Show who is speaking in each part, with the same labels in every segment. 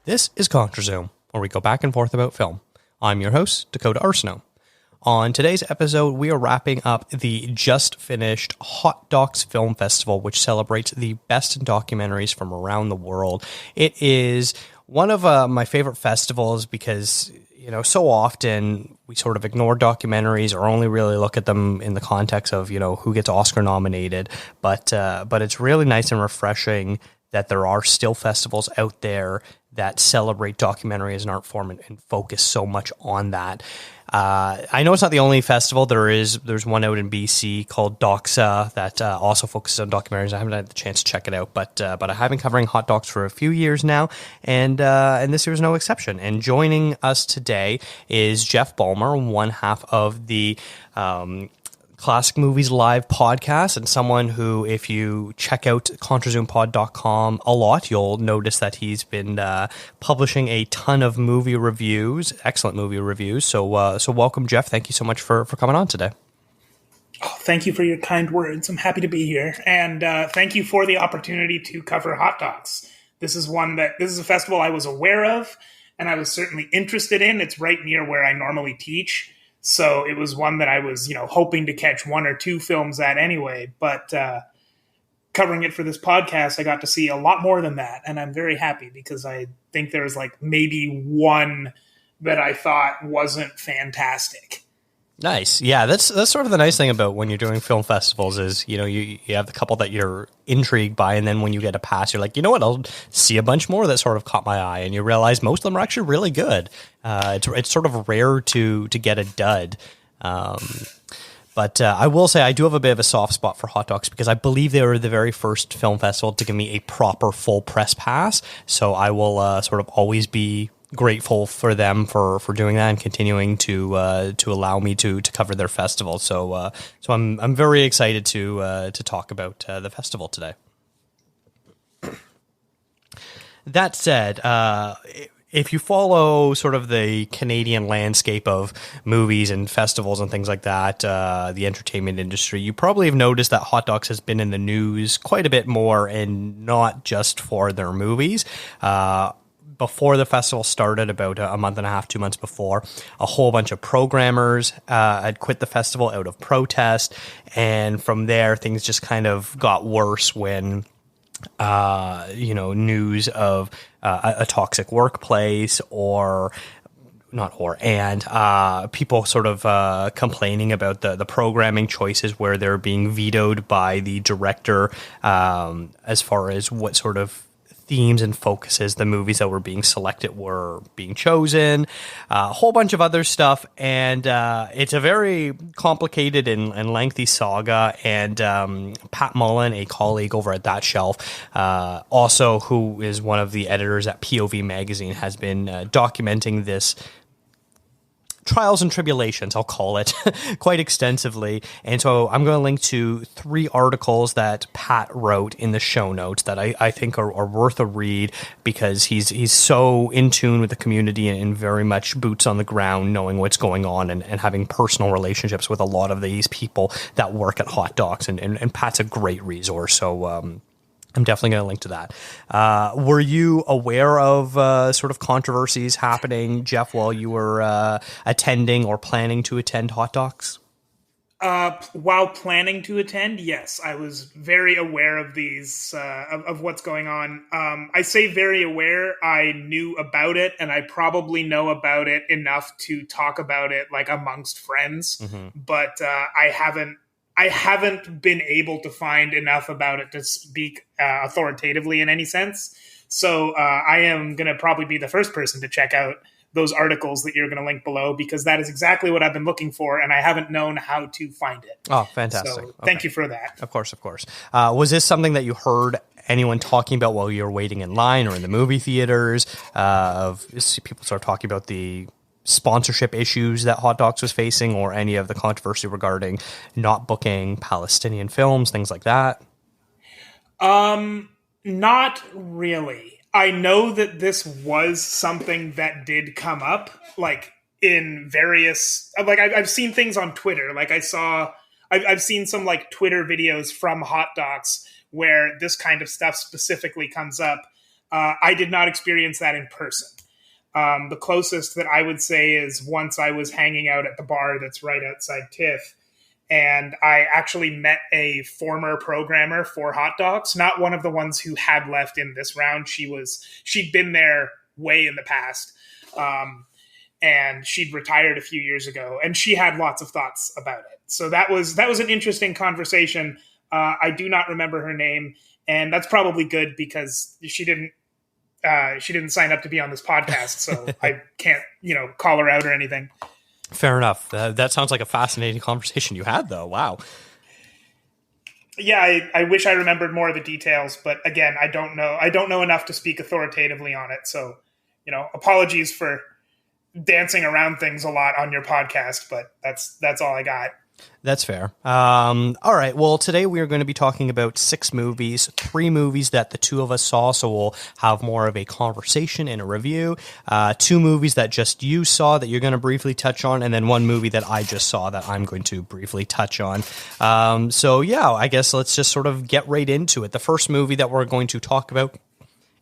Speaker 1: This is ContraZoom, where we go back and forth about film. I'm your host, Dakota Arsenault. On today's episode, we are wrapping up the just-finished Hot Docs Film Festival, which celebrates the best in documentaries from around the world. It is one of my favorite festivals because, so often we sort of ignore documentaries or only really look at them in the context of, who gets Oscar nominated. But it's really nice and refreshing that there are still festivals out there that celebrate documentary as an art form and focus so much on that. I know it's not the only festival. There's one out in BC called Doxa that also focuses on documentaries. I haven't had the chance to check it out, but I have been covering Hot Docs for a few years now, and this year is no exception. And joining us today is Jeff Bulmer, one half of the Classic Movies Live podcast, and someone who, if you check out ContraZoomPod.com a lot, you'll notice that he's been publishing a ton of movie reviews, excellent movie reviews. So welcome, Jeff. Thank you so much for coming on today.
Speaker 2: Oh, thank you for your kind words. I'm happy to be here, and thank you for the opportunity to cover Hot Docs. This is a festival I was aware of, and I was certainly interested in. It's right near where I normally teach. So it was one that I was, hoping to catch one or two films at anyway. But covering it for this podcast, I got to see a lot more than that. And I'm very happy because I think there's maybe one that I thought wasn't fantastic.
Speaker 1: Nice. Yeah, that's sort of the nice thing about when you're doing film festivals is, you have the couple that you're intrigued by, and then when you get a pass, you're like, you know what, I'll see a bunch more that sort of caught my eye, and you realize most of them are actually really good. It's sort of rare to get a dud. But I will say I do have a bit of a soft spot for Hot Docs because I believe they were the very first film festival to give me a proper full press pass. So I will sort of always be grateful for them for doing that and continuing to allow me to cover their festival. So I'm very excited to talk about the festival today. That said, if you follow sort of the Canadian landscape of movies and festivals and things like that, the entertainment industry, you probably have noticed that Hot Docs has been in the news quite a bit more, and not just for their movies. Before the festival started, about a month and a half, 2 months before, a whole bunch of programmers had quit the festival out of protest. And from there, things just kind of got worse when news of a toxic workplace people sort of complaining about the programming choices where they're being vetoed by the director as far as what sort of themes and focuses the movies that were being selected were being chosen, a whole bunch of other stuff, and it's a very complicated and lengthy saga. And Pat Mullen, a colleague over at That Shelf, also who is one of the editors at POV Magazine, has been documenting this trials and tribulations, I'll call it, quite extensively. And so I'm going to link to 3 articles that Pat wrote in the show notes that I think are worth a read, because he's so in tune with the community and very much boots on the ground, knowing what's going on and having personal relationships with a lot of these people that work at Hot Docs. And Pat's a great resource. So I'm definitely going to link to that. Were you aware of sort of controversies happening, Jeff, while you were attending or planning to attend Hot Docs?
Speaker 2: While planning to attend, yes, I was very aware of these, of what's going on. I say very aware. I knew about it, and I probably know about it enough to talk about it amongst friends. Mm-hmm. But I haven't been able to find enough about it to speak authoritatively in any sense. So I am going to probably be the first person to check out those articles that you're going to link below, because that is exactly what I've been looking for, and I haven't known how to find it.
Speaker 1: Oh, fantastic.
Speaker 2: So thank you for that.
Speaker 1: Of course. Was this something that you heard anyone talking about while you were waiting in line or in the movie theaters? Of people start talking about the sponsorship issues that Hot Docs was facing, or any of the controversy regarding not booking Palestinian films, things like that?
Speaker 2: Not really. I know that this was something that did come up, in various, I've seen things on Twitter. I've seen some Twitter videos from Hot Docs where this kind of stuff specifically comes up. I did not experience that in person. The closest that I would say is once I was hanging out at the bar that's right outside TIFF, and I actually met a former programmer for Hot Docs, not one of the ones who had left in this round. She'd been there way in the past, and she'd retired a few years ago, and she had lots of thoughts about it. So that was an interesting conversation. I do not remember her name, and that's probably good because she didn't sign up to be on this podcast, so I can't, call her out or anything.
Speaker 1: Fair enough. That sounds like a fascinating conversation you had, though. Wow.
Speaker 2: Yeah, I wish I remembered more of the details, but again, I don't know enough to speak authoritatively on it. So, apologies for dancing around things a lot on your podcast, but that's all I got.
Speaker 1: That's fair. All right. Well, today we are going to be talking about 6 movies, 3 movies that the two of us saw. So we'll have more of a conversation and a review. 2 movies that just you saw that you're going to briefly touch on. And then 1 movie that I just saw that I'm going to briefly touch on. So yeah, I guess let's just sort of get right into it. The first movie that we're going to talk about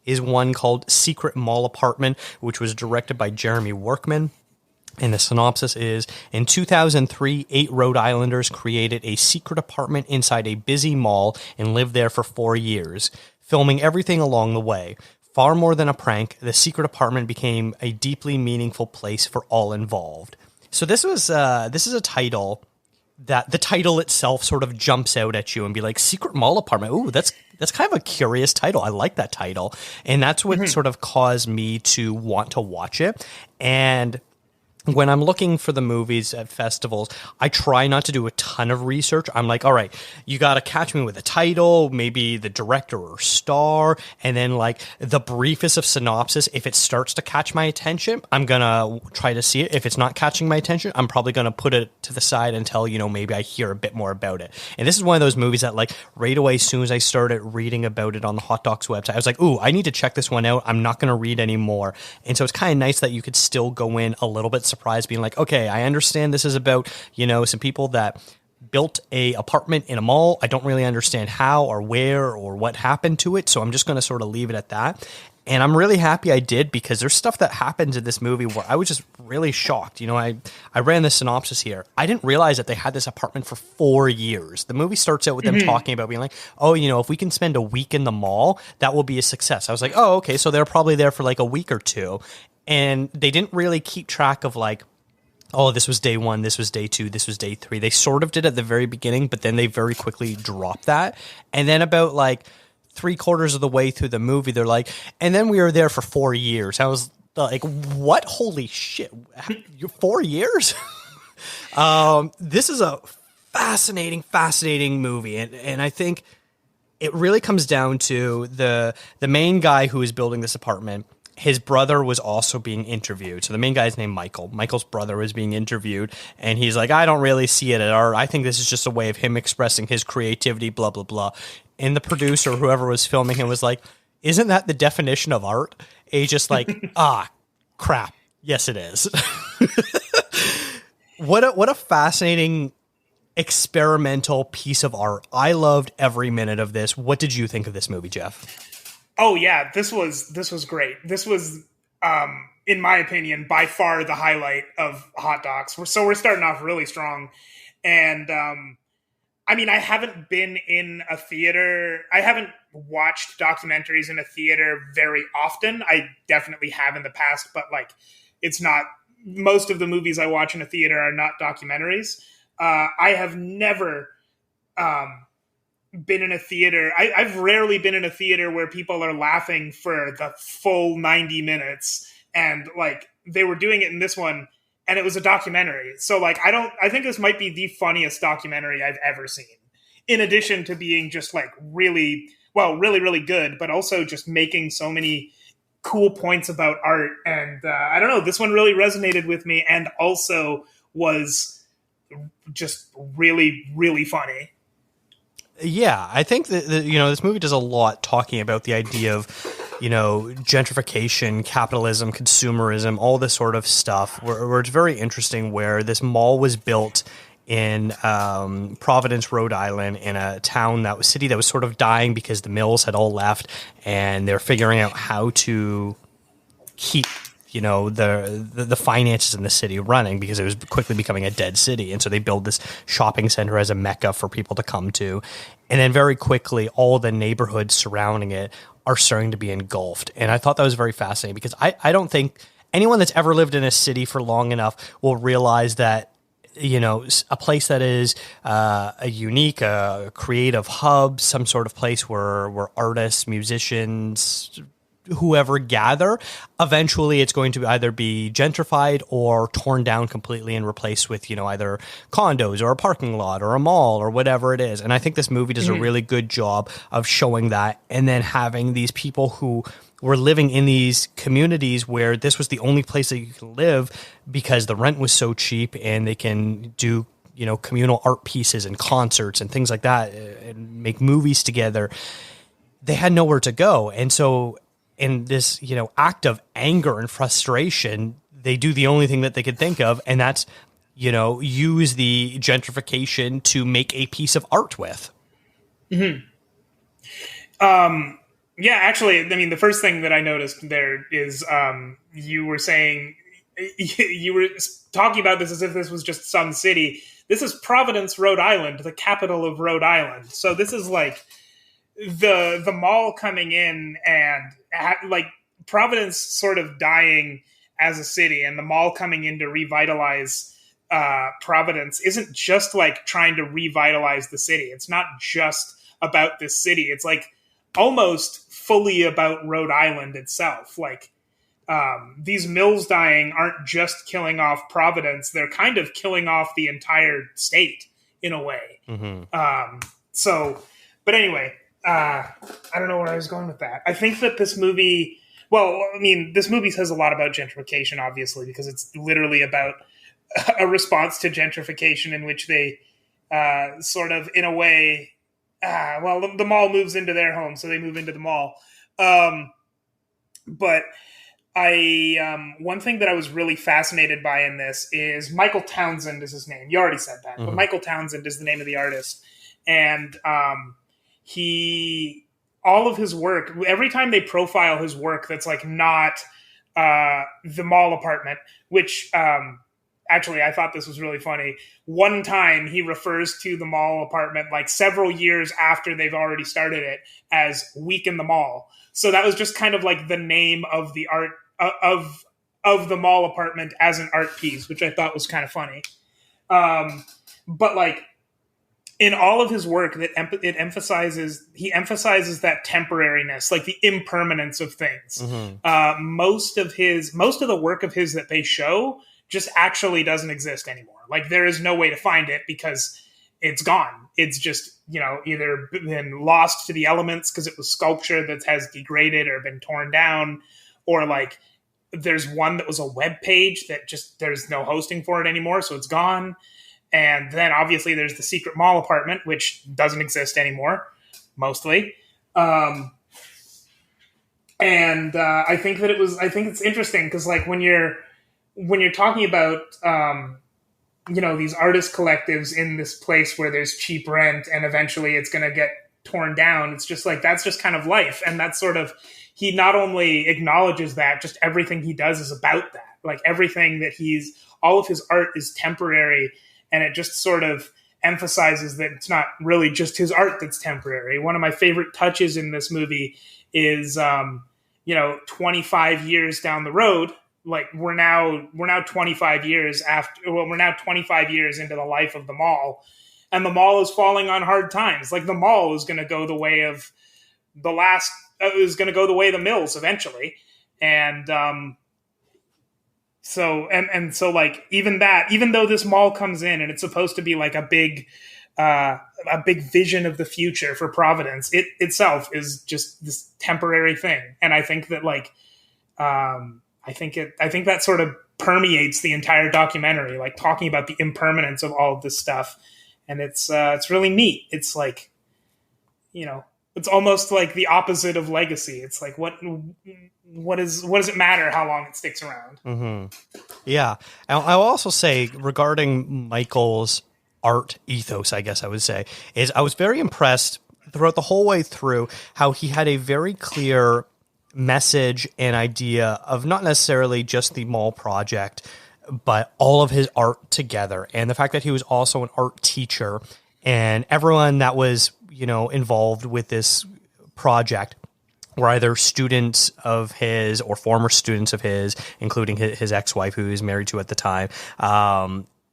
Speaker 1: is one called Secret Mall Apartment, which was directed by Jeremy Workman. And the synopsis is, in 2003, 8 Rhode Islanders created a secret apartment inside a busy mall and lived there for 4 years, filming everything along the way. Far more than a prank, the secret apartment became a deeply meaningful place for all involved. So this is a title that the title itself sort of jumps out at you and be like, Secret Mall Apartment. Ooh, that's kind of a curious title. I like that title. And that's what sort of caused me to want to watch it. And when I'm looking for the movies at festivals, I try not to do a ton of research. I'm like, all right, you got to catch me with a title, maybe the director or star, and then like the briefest of synopsis. If it starts to catch my attention, I'm going to try to see it. If it's not catching my attention, I'm probably going to put it to the side until, maybe I hear a bit more about it. And this is one of those movies that like right away, as soon as I started reading about it on the Hot Docs website, I was like, ooh, I need to check this one out. I'm not going to read anymore. And so it's kind of nice that you could still go in a little bit surprised, being like, okay, I understand this is about, some people that built a apartment in a mall. I don't really understand how or where or what happened to it. So I'm just going to sort of leave it at that. And I'm really happy I did, because there's stuff that happens in this movie where I was just really shocked. I ran the synopsis here. I didn't realize that they had this apartment for 4 years. The movie starts out with them talking about being like, oh, if we can spend a week in the mall, that will be a success. I was like, oh, okay. So they're probably there for like a week or two. And they didn't really keep track of like, oh, this was day 1, this was day 2, this was day 3. They sort of did at the very beginning, but then they very quickly dropped that. And then about like 3/4 of the way through the movie, they're like, and then we were there for 4 years. I was like, what? Holy shit. 4 years? This is a fascinating movie. And I think it really comes down to the main guy who is building this apartment. His brother was also being interviewed. So the main guy's named Michael. Michael's brother was being interviewed, and he's like, I don't really see it at art. I think this is just a way of him expressing his creativity, blah, blah, blah. And the producer, whoever was filming him, was like, isn't that the definition of art? And he's just like, crap. Yes, it is. What a fascinating experimental piece of art. I loved every minute of this. What did you think of this movie, Jeff?
Speaker 2: Oh yeah, this was great. This was, in my opinion, by far the highlight of Hot Docs. So we're starting off really strong. And I haven't been in a theater. I haven't watched documentaries in a theater very often. I definitely have in the past, but like, it's not, most of the movies I watch in a theater are not documentaries. I have never been in a theater. I've rarely been in a theater where people are laughing for the full 90 minutes. And like, they were doing it in this one, and it was a documentary. So like, I think this might be the funniest documentary I've ever seen, in addition to being just like really good, but also just making so many cool points about art. And I don't know, this one really resonated with me, and also was just really, really funny.
Speaker 1: Yeah, I think that this movie does a lot talking about the idea of, gentrification, capitalism, consumerism, all this sort of stuff, where it's very interesting, where this mall was built in Providence, Rhode Island, in a city that was sort of dying because the mills had all left, and they're figuring out how to keep the finances in the city running because it was quickly becoming a dead city. And so they build this shopping center as a mecca for people to come to. And then very quickly, all the neighborhoods surrounding it are starting to be engulfed. And I thought that was very fascinating because I don't think anyone that's ever lived in a city for long enough will realize that, a place that is a unique, creative hub, some sort of place where artists, musicians, whoever gather, eventually it's going to either be gentrified or torn down completely and replaced with, either condos or a parking lot or a mall or whatever it is. And I think this movie does a really good job of showing that, and then having these people who were living in these communities where this was the only place that you could live because the rent was so cheap, and they can do communal art pieces and concerts and things like that and make movies together. They had nowhere to go. And so in this, act of anger and frustration, they do the only thing that they could think of, and that's, use the gentrification to make a piece of art with.
Speaker 2: Mm-hmm. Yeah, actually, I mean, the first thing that I noticed there is you were saying, you were talking about this as if this was just some city. This is Providence, Rhode Island, the capital of Rhode Island. So this is like the mall coming in and like Providence sort of dying as a city, and the mall coming in to revitalize Providence isn't just like trying to revitalize the city. It's not just about this city. It's like almost fully about Rhode Island itself. Like these mills dying aren't just killing off Providence. They're kind of killing off the entire state in a way. Mm-hmm. But anyway, I don't know where I was going with that. I think that this movie, this movie says a lot about gentrification, obviously, because it's literally about a response to gentrification in which they sort of, in a way, the mall moves into their home, so they move into the mall. But one thing that I was really fascinated by in this is Michael Townsend is his name. You already said that, but Michael Townsend is the name of the artist. And all of his work, every time they profile his work that's like not the mall apartment, which actually I thought this was really funny. One time he refers to the mall apartment like several years after they've already started it as Week in the Mall. So that was just kind of like the name of the art of the mall apartment as an art piece, which I thought was kind of funny. But like, in all of his work, he emphasizes that temporariness, like the impermanence of things. Mm-hmm. Most of the work of his that they show just actually doesn't exist anymore. Like there is no way to find it because it's gone. It's just, either been lost to the elements because it was sculpture that has degraded or been torn down, or like there's one that was a web page that just there's no hosting for it anymore, so it's gone. And then obviously there's the secret mall apartment, which doesn't exist anymore, mostly. I think it's interesting because like when you're talking about, these artist collectives in this place where there's cheap rent and eventually it's going to get torn down, it's just like, that's just kind of life. And that's sort of, he not only acknowledges that, just everything he does is about that. Like everything that all of his art is temporary. And it just sort of emphasizes that it's not really just his art that's temporary. One of my favorite touches in this movie is, 25 years down the road, like we're now 25 years we're now 25 years into the life of the mall, and the mall is falling on hard times. Like the mall is going to go the way of is going to go the way of the mills eventually. And, So like even though this mall comes in and it's supposed to be like a big vision of the future for Providence, it itself is just this temporary thing. And I think that like, I think that sort of permeates the entire documentary, like talking about the impermanence of all of this stuff. And it's really neat. It's like, it's almost like the opposite of legacy. It's like, what does it matter how long it sticks around?
Speaker 1: Mm-hmm. Yeah. I'll also say regarding Michael's art ethos, I guess I would say, is I was very impressed throughout the whole way through how he had a very clear message and idea of not necessarily just the mall project, but all of his art together. And the fact that he was also an art teacher, and everyone that was, involved with this project were either students of his or former students of his, including his ex-wife, who he was married to at the time.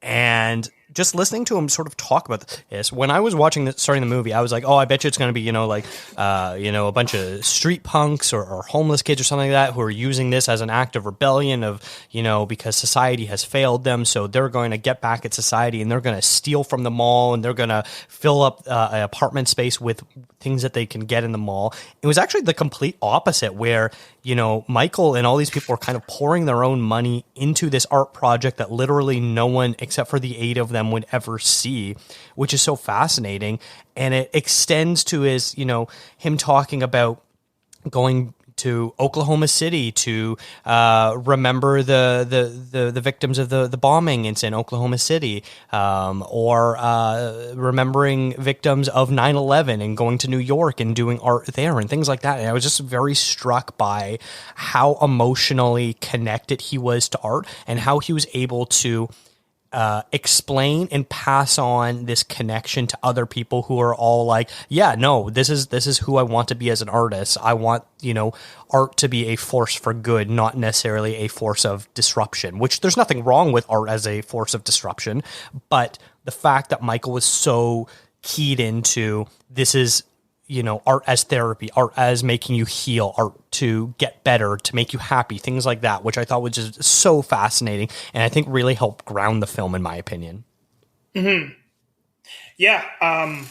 Speaker 1: And just listening to him sort of talk about this, when I was starting the movie, I was like, oh, I bet you it's going to be, a bunch of street punks or homeless kids or something like that who are using this as an act of rebellion because society has failed them. So they're going to get back at society and they're going to steal from the mall and they're going to fill up an apartment space with things that they can get in the mall. It was actually the complete opposite, where, Michael and all these people were kind of pouring their own money into this art project that literally no one except for the 8 of them would ever see, which is so fascinating. And it extends to his, him talking about going to Oklahoma City to remember the victims of the bombings in Oklahoma City, or remembering victims of 9/11 and going to New York and doing art there and things like that. And I was just very struck by how emotionally connected he was to art and how he was able to explain and pass on this connection to other people who are all like, yeah, no, this is who I want to be as an artist. I want, art to be a force for good, not necessarily a force of disruption, which there's nothing wrong with art as a force of disruption. But the fact that Michael was so keyed into this is, art as therapy, art as making you heal, art to get better, to make you happy, things like that, which I thought was just so fascinating. And I think really helped ground the film, in my opinion.
Speaker 2: Mm-hmm. Yeah. I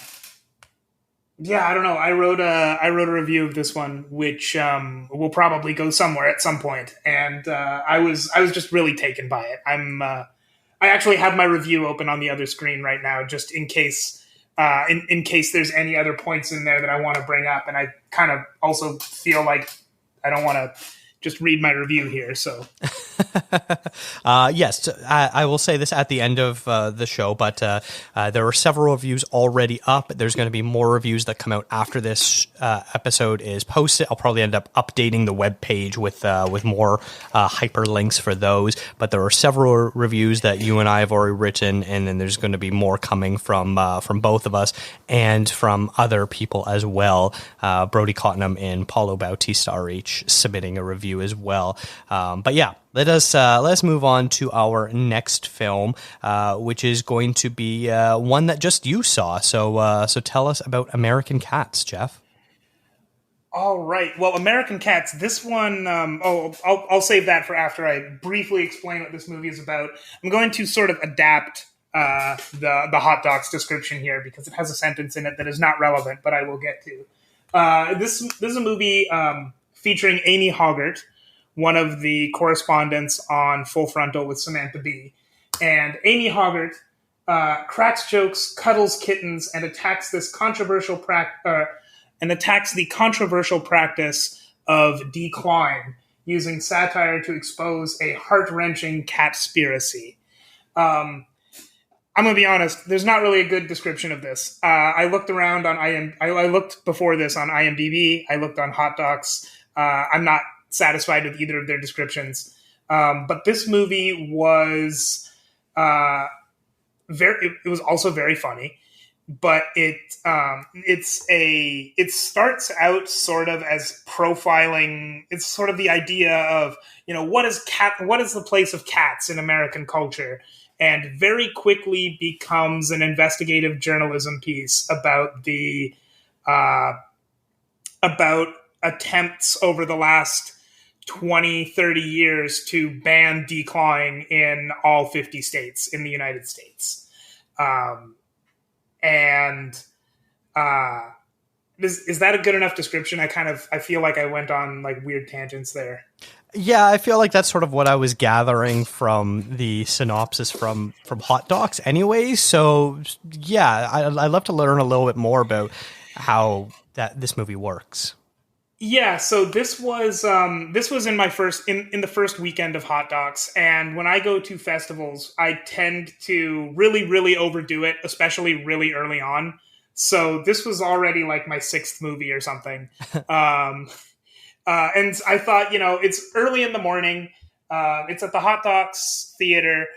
Speaker 2: don't know. I wrote a review of this one, which will probably go somewhere at some point. And I was just really taken by it. I actually have my review open on the other screen right now, just in case in case there's any other points in there that I want to bring up. And I kind of also feel like I don't want to just read my review here. So,
Speaker 1: yes, I will say this at the end of the show, but there are several reviews already up. There's going to be more reviews that come out after this episode is posted. I'll probably end up updating the webpage with more hyperlinks for those. But there are several reviews that you and I have already written, and then there's going to be more coming from both of us and from other people as well. Brody Cottenham and Paulo Bautista are each submitting a review as well. But yeah, let's move on to our next film, which is going to be one that just you saw. So tell us about American Cats, Jeff.
Speaker 2: All right. Well, American Cats. This one. I'll save that for after I briefly explain what this movie is about. I'm going to sort of adapt the Hot Docs description here because it has a sentence in it that is not relevant, but I will get to. This is a movie featuring Amy Hoggart, one of the correspondents on Full Frontal with Samantha Bee. And Amy Hoggart cracks jokes, cuddles kittens, and attacks the controversial practice of decline, using satire to expose a heart-wrenching catspiracy. I'm going to be honest, there's not really a good description of this. I looked around on I looked before this on IMDb. I looked on Hot Docs. I'm not satisfied with either of their descriptions. But this movie was it was also very funny, but it starts out sort of as profiling. It's sort of the idea of, what is the place of cats in American culture, and very quickly becomes an investigative journalism piece about about attempts over the last 20, 30 years to ban declawing in all 50 states in the United States. Is that a good enough description? I feel like I went on like weird tangents there.
Speaker 1: Yeah, I feel like that's sort of what I was gathering from the synopsis from Hot Docs anyway. So yeah, I'd love to learn a little bit more about how this movie works.
Speaker 2: Yeah, so this was in my first in the first weekend of hot docs, and when I go to festivals, I tend to really overdo it, especially really early on. So this was already like my sixth movie or something, um, and I thought, it's early in the morning, it's at the hot docs theater.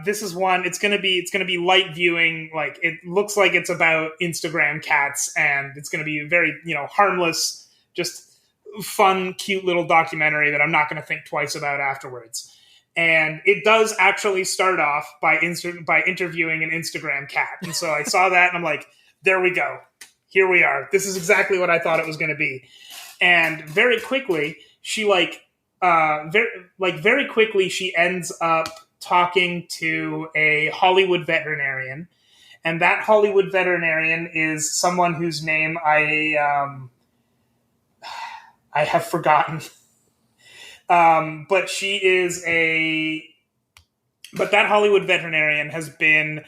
Speaker 2: This is one. It's gonna be light viewing. Like it looks like it's about Instagram cats, and it's gonna be very harmless, just fun, cute little documentary that I'm not going to think twice about afterwards. And it does actually start off by interviewing an Instagram cat, and so I saw that and I'm like, there we go, here we are. This is exactly what I thought it was going to be. And very quickly, she very quickly she ends up talking to a Hollywood veterinarian, and that Hollywood veterinarian is someone whose name I have forgotten. But she is but that Hollywood veterinarian has been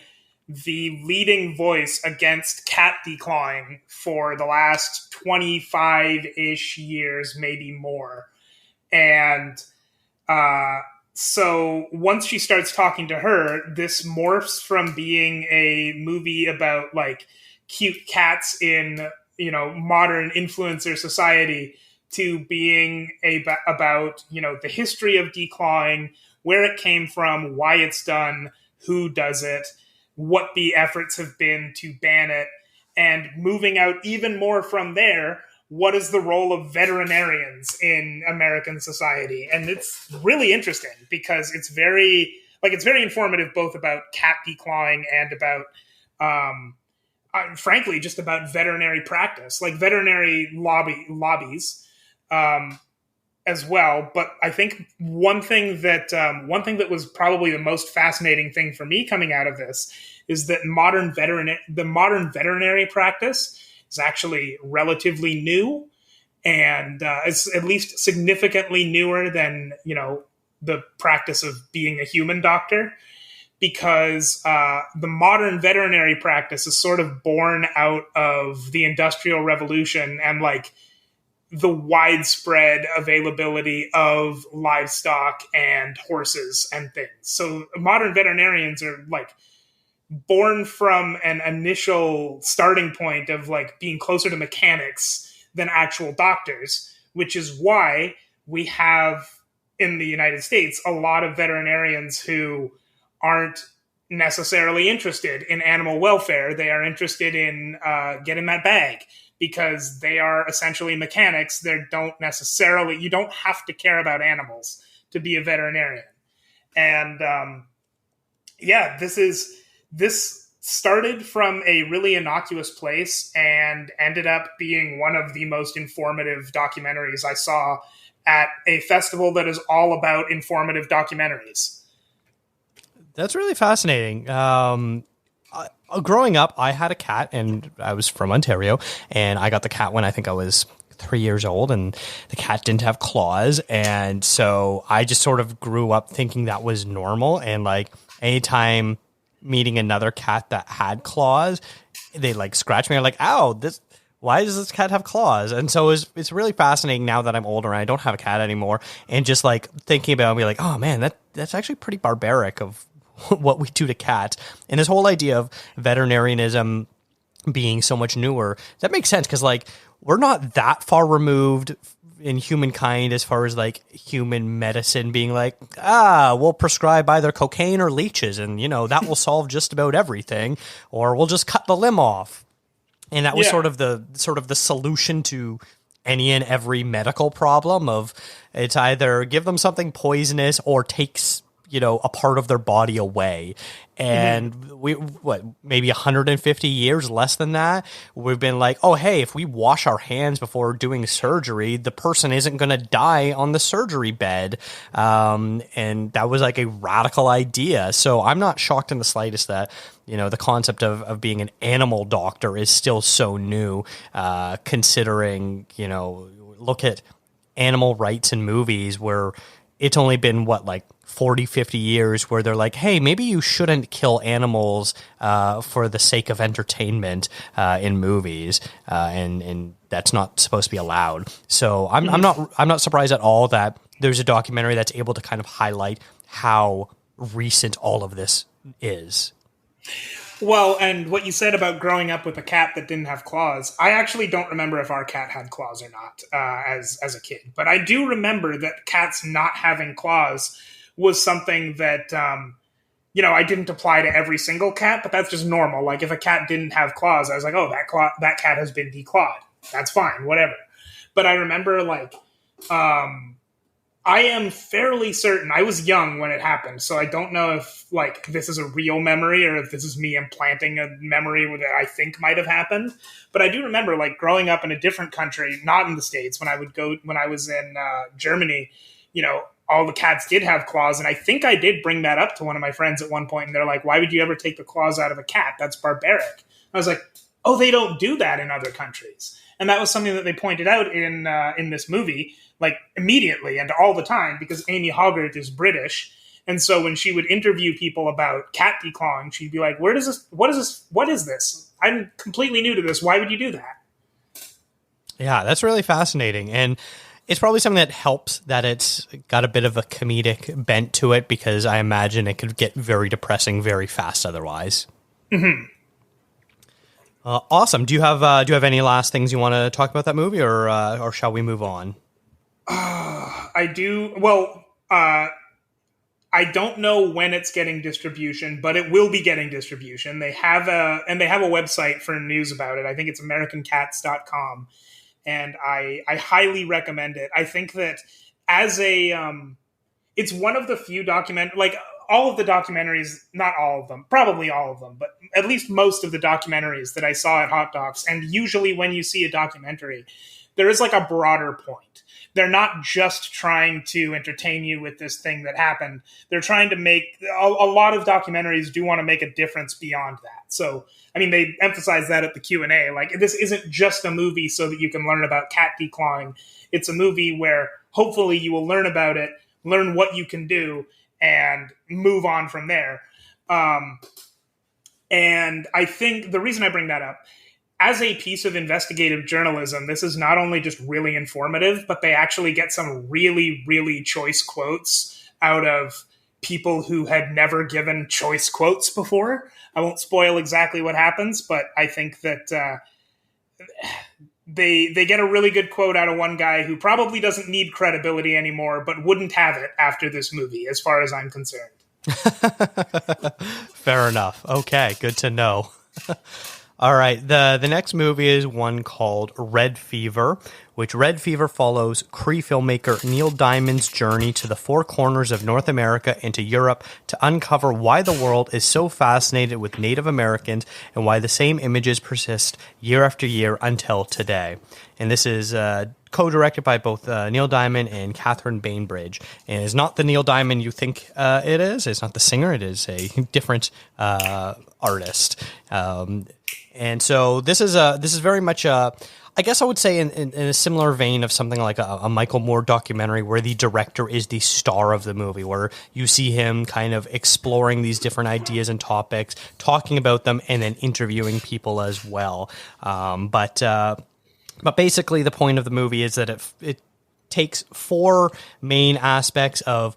Speaker 2: the leading voice against cat declawing for the last 25-ish years, maybe more. And so once she starts talking to her, this morphs from being a movie about like cute cats in modern influencer society to being about the history of declawing, where it came from, why it's done, who does it, what the efforts have been to ban it, and moving out even more from there, what is the role of veterinarians in American society. And it's really interesting because it's very informative, both about cat declawing and about frankly just about veterinary practice, like veterinary lobbies as well. But I think one thing that was probably the most fascinating thing for me coming out of this is that the modern veterinary practice is actually relatively new, and it's at least significantly newer than the practice of being a human doctor, because the modern veterinary practice is sort of born out of the Industrial Revolution and like the widespread availability of livestock and horses and things. So modern veterinarians are like born from an initial starting point of like being closer to mechanics than actual doctors, which is why we have in the United States a lot of veterinarians who aren't necessarily interested in animal welfare. They are interested in getting that bag, because they are essentially mechanics. You don't have to care about animals to be a veterinarian. And this started from a really innocuous place and ended up being one of the most informative documentaries I saw at a festival that is all about informative documentaries.
Speaker 1: That's really fascinating. Growing up, I had a cat, and I was from Ontario, and I got the cat when I think I was 3 years old, and the cat didn't have claws. And so I just sort of grew up thinking that was normal. And like anytime meeting another cat that had claws, they like scratch me. I'm like, ow, why does this cat have claws? And so it's really fascinating now that I'm older and I don't have a cat anymore, and just like thinking about it, be like, oh man, that's actually pretty barbaric of what we do to cats. And this whole idea of veterinarianism being so much newer, that makes sense, because like we're not that far removed in humankind as far as like human medicine being like, we'll prescribe either cocaine or leeches, and that will solve just about everything, or we'll just cut the limb off. And that was sort of the solution to any and every medical problem of, it's either give them something poisonous or takes a part of their body away. And maybe 150 years, less than that, we've been like, oh, hey, if we wash our hands before doing surgery, the person isn't going to die on the surgery bed. And that was like a radical idea. So I'm not shocked in the slightest that, the concept of being an animal doctor is still so new, considering, look at animal rights in movies where it's only been 40, 50 years where they're like, hey, maybe you shouldn't kill animals for the sake of entertainment in movies, and that's not supposed to be allowed. So I'm not surprised at all that there's a documentary that's able to kind of highlight how recent all of this is.
Speaker 2: Well, and what you said about growing up with a cat that didn't have claws, I actually don't remember if our cat had claws or not as a kid. But I do remember that cats not having claws was something that, I didn't apply to every single cat, but that's just normal. Like, if a cat didn't have claws, I was like, oh, that cat has been declawed. That's fine, whatever. But I remember, I am fairly certain, I was young when it happened, so I don't know if, this is a real memory or if this is me implanting a memory that I think might have happened. But I do remember, growing up in a different country, not in the States, when I was in Germany, all the cats did have claws, and I think I did bring that up to one of my friends at one point, and they're like, why would you ever take the claws out of a cat? That's barbaric. I was like, oh, they don't do that in other countries. And that was something that they pointed out in this movie, immediately and all the time, because Amy Hogarth is British. And so when she would interview people about cat declawing, she'd be like, what is this? I'm completely new to this. Why would you do that?
Speaker 1: Yeah, that's really fascinating. And it's probably something that helps that it's got a bit of a comedic bent to it, because I imagine it could get very depressing very fast otherwise.
Speaker 2: Mm-hmm.
Speaker 1: Awesome. Do you have any last things you want to talk about that movie, or shall we move on?
Speaker 2: I do. Well, I don't know when it's getting distribution, but it will be getting distribution. They have a website for news about it. I think it's AmericanCats.com, and I highly recommend it. I think that as it's one of the few all of the documentaries, not all of them, probably all of them, but at least most of the documentaries that I saw at Hot Docs, and usually when you see a documentary, there is a broader point. They're not just trying to entertain you with this thing that happened. They're trying to make, a lot of documentaries do want to make a difference beyond that. So, they emphasize that at the Q&A. This isn't just a movie so that you can learn about cat declawing. It's a movie where hopefully you will learn about it, learn what you can do, and move on from there. And I think the reason I bring that up, as a piece of investigative journalism, this is not only just really informative, but they actually get some really, really choice quotes out of people who had never given choice quotes before. I won't spoil exactly what happens, but I think that they get a really good quote out of one guy who probably doesn't need credibility anymore, but wouldn't have it after this movie, as far as I'm concerned.
Speaker 1: Fair enough. Okay, good to know. All right, the next movie is one called Red Fever, which Red Fever follows Cree filmmaker Neil Diamond's journey to the four corners of North America and to Europe to uncover why the world is so fascinated with Native Americans and why the same images persist year after year until today. And this is co-directed by both Neil Diamond and Catherine Bainbridge. And it's not the Neil Diamond you think it is. It's not the singer. It is a different artist. And so this is very much I guess I would say in a similar vein of something like a Michael Moore documentary, where the director is the star of the movie, where you see him kind of exploring these different ideas and topics, talking about them, and then interviewing people as well. But basically the point of the movie is that it takes four main aspects of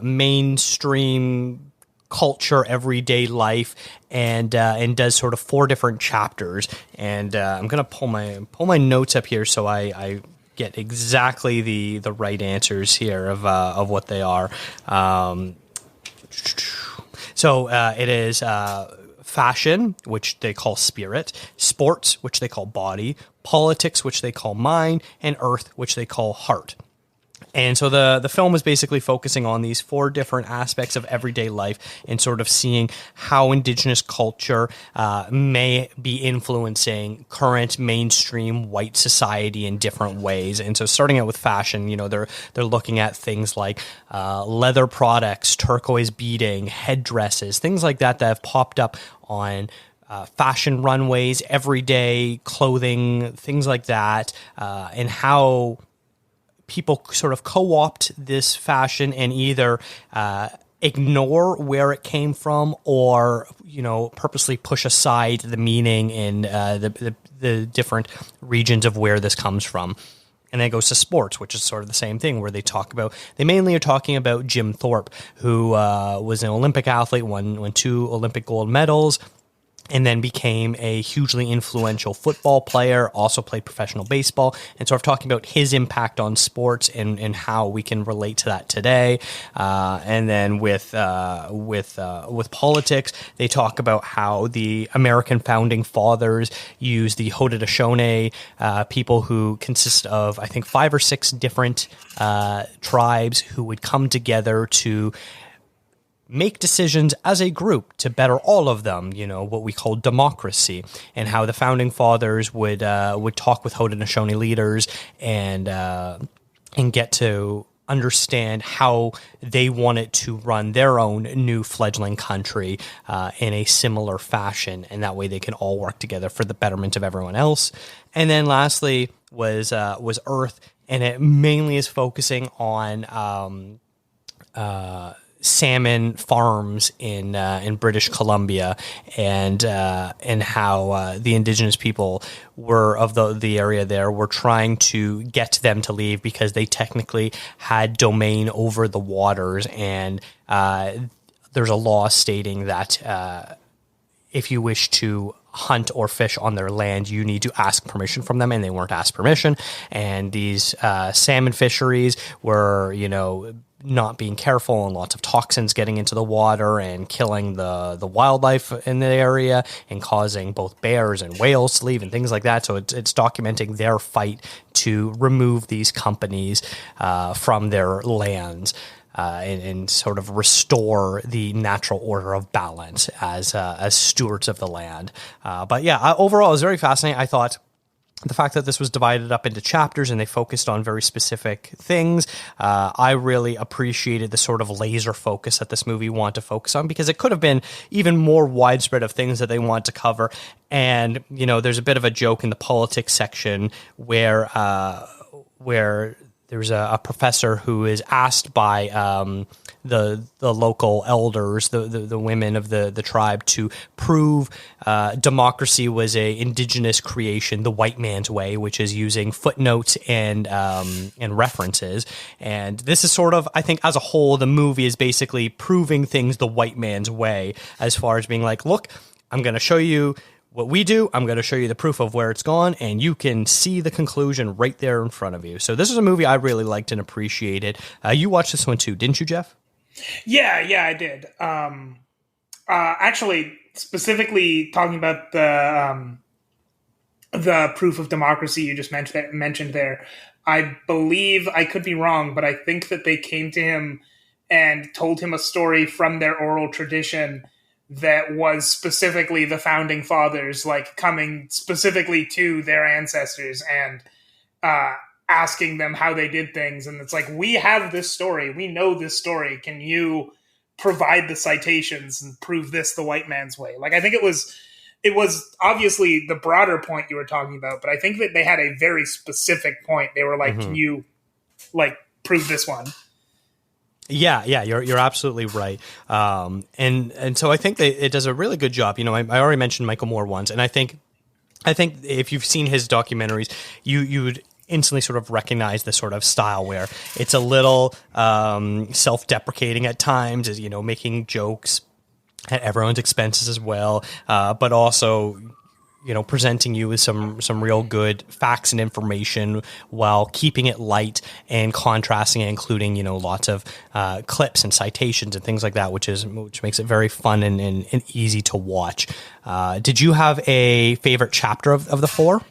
Speaker 1: mainstream culture, everyday life, and does sort of four different chapters. And I'm gonna pull my notes up here so I get exactly the right answers here of what they are. So it is fashion, which they call spirit; sports, which they call body; politics, which they call mind; and earth, which they call heart. And so the film is basically focusing on these four different aspects of everyday life and sort of seeing how Indigenous culture may be influencing current mainstream white society in different ways. And so starting out with fashion, they're looking at things like leather products, turquoise beading, headdresses, things like that have popped up on fashion runways, everyday clothing, things like that, and how people sort of co-opt this fashion and either ignore where it came from or, purposely push aside the meaning in the different regions of where this comes from. And then it goes to sports, which is sort of the same thing, where they mainly are talking about Jim Thorpe, who was an Olympic athlete, won 2 Olympic gold medals, and then became a hugely influential football player, also played professional baseball, and sort of talking about his impact on sports and how we can relate to that today. And then with politics, they talk about how the American founding fathers used the Haudenosaunee people who consist of, I think, 5 or 6 different tribes who would come together to make decisions as a group to better all of them, what we call democracy, and how the founding fathers would talk with Haudenosaunee leaders and get to understand how they wanted to run their own new fledgling country in a similar fashion, and that way they can all work together for the betterment of everyone else. And then lastly was Earth, and it mainly is focusing on salmon farms in British Columbia, and how the indigenous people were of the area there were trying to get them to leave because they technically had domain over the waters, and there's a law stating that if you wish to hunt or fish on their land, you need to ask permission from them, and they weren't asked permission. And these salmon fisheries were, not being careful, and lots of toxins getting into the water and killing the wildlife in the area and causing both bears and whales to leave and things like that. So it's documenting their fight to remove these companies from their lands. And sort of restore the natural order of balance as stewards of the land. But yeah, overall, it was very fascinating. I thought the fact that this was divided up into chapters and they focused on very specific things, I really appreciated the sort of laser focus that this movie wanted to focus on, because it could have been even more widespread of things that they want to cover. And, there's a bit of a joke in the politics section where there's a professor who is asked by the local elders, the women of the tribe, to prove democracy was a indigenous creation, the white man's way, which is using footnotes and references. And this is sort of, I think, as a whole, the movie is basically proving things the white man's way, as far as being like, look, I'm going to show you what we do. I'm going to show you the proof of where it's gone, and you can see the conclusion right there in front of you. So this is a movie I really liked and appreciated. You watched this one too, didn't you, Jeff?
Speaker 2: Yeah, I did. Actually, specifically talking about the proof of democracy you just mentioned there, I believe, I could be wrong, but I think that they came to him and told him a story from their oral tradition that was specifically the founding fathers, like coming specifically to their ancestors and asking them how they did things. And it's like, we have this story. We know this story. Can you provide the citations and prove this the white man's way? Like, I think it was obviously the broader point you were talking about, but I think that they had a very specific point. They were like, Can you prove this one?
Speaker 1: Yeah, you're absolutely right. And so I think it does a really good job. I already mentioned Michael Moore once, and I think if you've seen his documentaries, you would instantly sort of recognize the sort of style where it's a little self-deprecating at times, is making jokes at everyone's expenses as well, but also presenting you with some real good facts and information while keeping it light and contrasting and including, lots of clips and citations and things like that, which makes it very fun and easy to watch. Did you have a favorite chapter of the 4?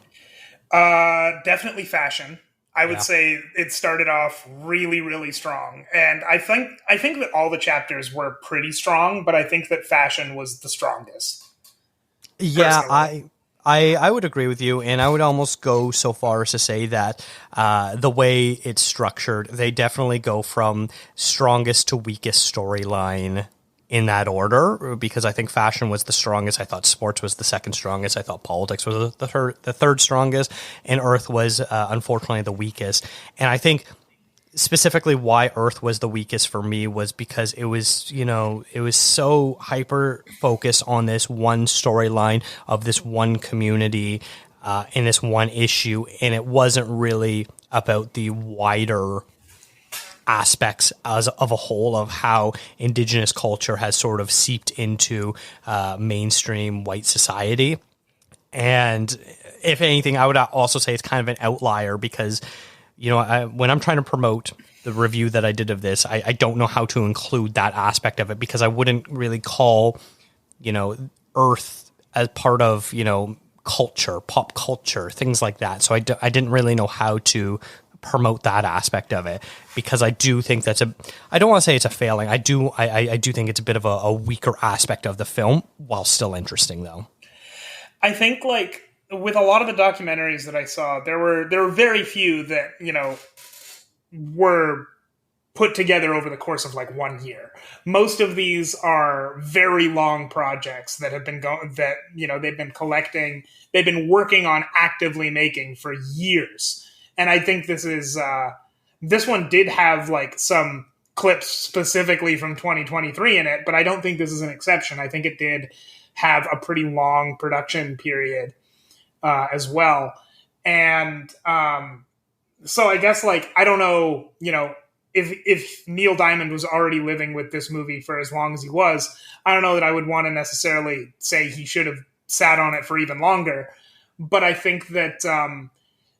Speaker 2: Definitely fashion. I would say it started off really, really strong. And I think that all the chapters were pretty strong, but I think that fashion was the strongest.
Speaker 1: Yeah,
Speaker 2: personally.
Speaker 1: I would agree with you, and I would almost go so far as to say that the way it's structured, they definitely go from strongest to weakest storyline in that order, because I think fashion was the strongest. I thought sports was the second strongest. I thought politics was the third strongest, and Earth was unfortunately the weakest. And I think specifically why Earth was the weakest for me was because it was, it was so hyper focused on this one storyline of this one community in this one issue, and it wasn't really about the wider aspects as of a whole of how Indigenous culture has sort of seeped into mainstream white society. And if anything, I would also say it's kind of an outlier because, when I'm trying to promote the review that I did of this, I don't know how to include that aspect of it because I wouldn't really call, Earth as part of, culture, pop culture, things like that. So I didn't really know how to promote that aspect of it because I do think I don't want to say it's a failing. I do think it's a bit of a weaker aspect of the film while still interesting though.
Speaker 2: I think like with a lot of the documentaries that I saw, there were very few that, were put together over the course of like 1 year. Most of these are very long projects that have been they've been collecting, they've been working on actively making for years. And I think this one did have like some clips specifically from 2023 in it, but I don't think this is an exception. I think it did have a pretty long production period as well. And so I guess like, I don't know, if Neil Diamond was already living with this movie for as long as he was, I don't know that I would want to necessarily say he should have sat on it for even longer. But I think that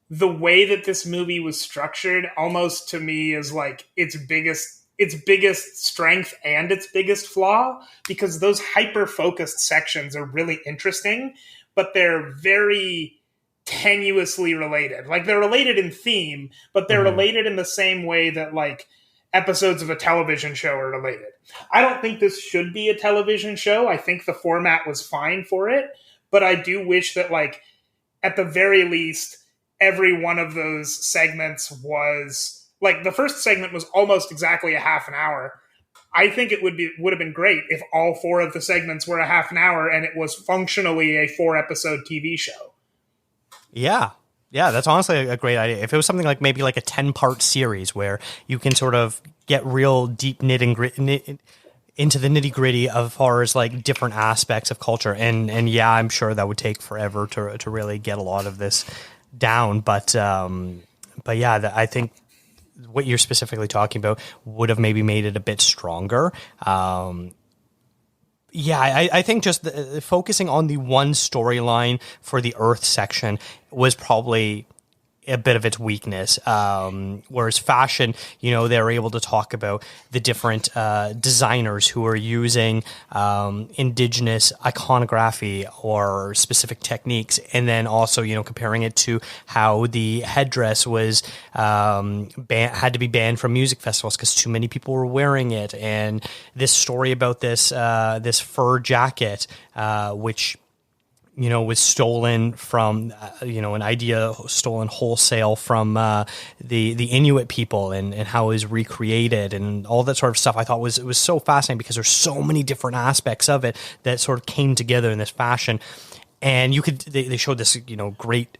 Speaker 2: the way that this movie was structured almost to me is like its biggest strength and its biggest flaw, because those hyper-focused sections are really interesting, but they're very tenuously related. Like they're related in theme, but they're related in the same way that like episodes of a television show are related. I don't think this should be a television show. I think the format was fine for it, but I do wish that like at the very least every one of those segments was like, the first segment was almost exactly a half an hour. I think it would have been great if all 4 of the segments were a half an hour and it was functionally a 4-episode TV show.
Speaker 1: Yeah, that's honestly a great idea. If it was something like maybe like a 10-part series where you can sort of get real deep into the nitty gritty as far as like different aspects of culture, and yeah, I'm sure that would take forever to really get a lot of this down. But yeah, I think what you're specifically talking about would have maybe made it a bit stronger. I think just focusing on the one storyline for the Earth section was probably a bit of its weakness. Whereas fashion, they're able to talk about the different designers who are using indigenous iconography or specific techniques, and then also, comparing it to how the headdress was had to be banned from music festivals because too many people were wearing it, and this story about this fur jacket, which was stolen from, an idea stolen wholesale from the Inuit people, and how it was recreated and all that sort of stuff. I thought it was so fascinating because there's so many different aspects of it that sort of came together in this fashion. And they showed this, great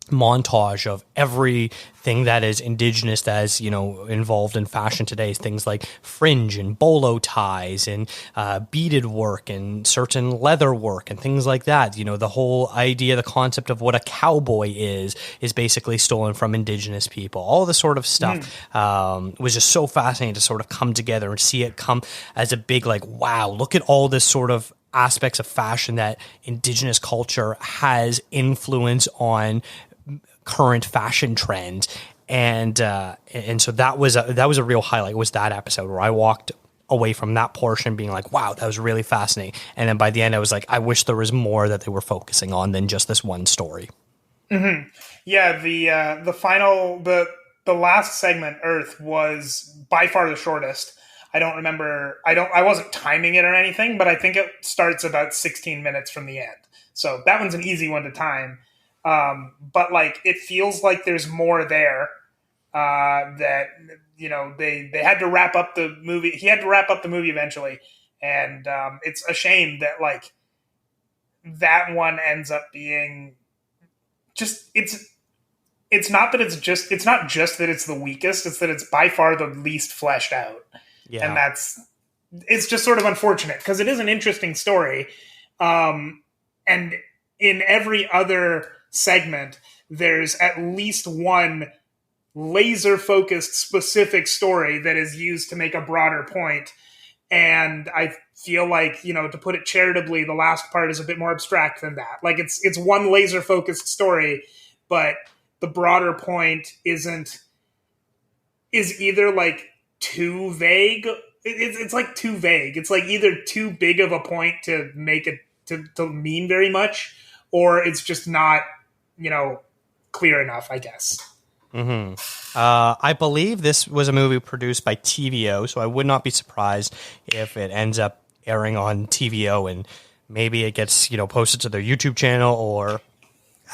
Speaker 1: montage of everything that is indigenous that is involved in fashion today, things like fringe and bolo ties and beaded work and certain leather work and things like that. The whole idea, the concept of what a cowboy is basically stolen from indigenous people. All this sort of stuff was just so fascinating to sort of come together and see it come as a big like, wow, look at all this sort of aspects of fashion that indigenous culture has influence on current fashion trends. And so that was a real highlight, was that episode where I walked away from that portion being like, wow, that was really fascinating. And then by the end I was like, I wish there was more that they were focusing on than just this one story.
Speaker 2: Mm-hmm. Yeah, the last segment, Earth, was by far the shortest. I don't remember. I wasn't timing it or anything, but I think it starts about 16 minutes from the end. So that one's an easy one to time. But like, it feels like there's more there. That they had to wrap up the movie. He had to wrap up the movie eventually, and it's a shame that like that one ends up being just it's not just that it's the weakest, it's that it's by far the least fleshed out.
Speaker 1: Yeah.
Speaker 2: And it's just sort of unfortunate because it is an interesting story. And in every other segment, there's at least one laser focused specific story that is used to make a broader point. And I feel like, to put it charitably, the last part is a bit more abstract than that. Like it's one laser focused story, but the broader point is either like too vague. It's like too vague. It's like either too big of a point to make it to mean very much, or it's just not, clear enough, I guess.
Speaker 1: Mm-hmm. I believe this was a movie produced by TVO, so I would not be surprised if it ends up airing on TVO and maybe it gets, posted to their YouTube channel or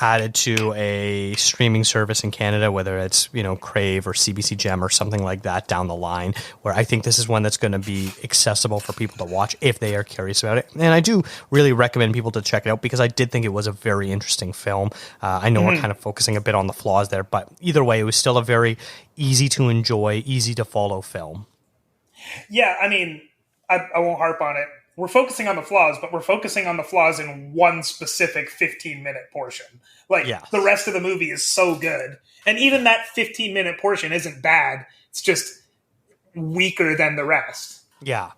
Speaker 1: added to a streaming service in Canada, whether it's, Crave or CBC Gem or something like that down the line, where I think this is one that's going to be accessible for people to watch if they are curious about it. And I do really recommend people to check it out because I did think it was a very interesting film. I know we're kind of focusing a bit on the flaws there, but either way, it was still a very easy to enjoy, easy to follow film.
Speaker 2: Yeah, I mean, I won't harp on it. We're focusing on the flaws, but we're focusing on the flaws in one specific 15-minute portion. The rest of the movie is so good. And even that 15-minute portion isn't bad. It's just weaker than the rest.
Speaker 1: Yeah.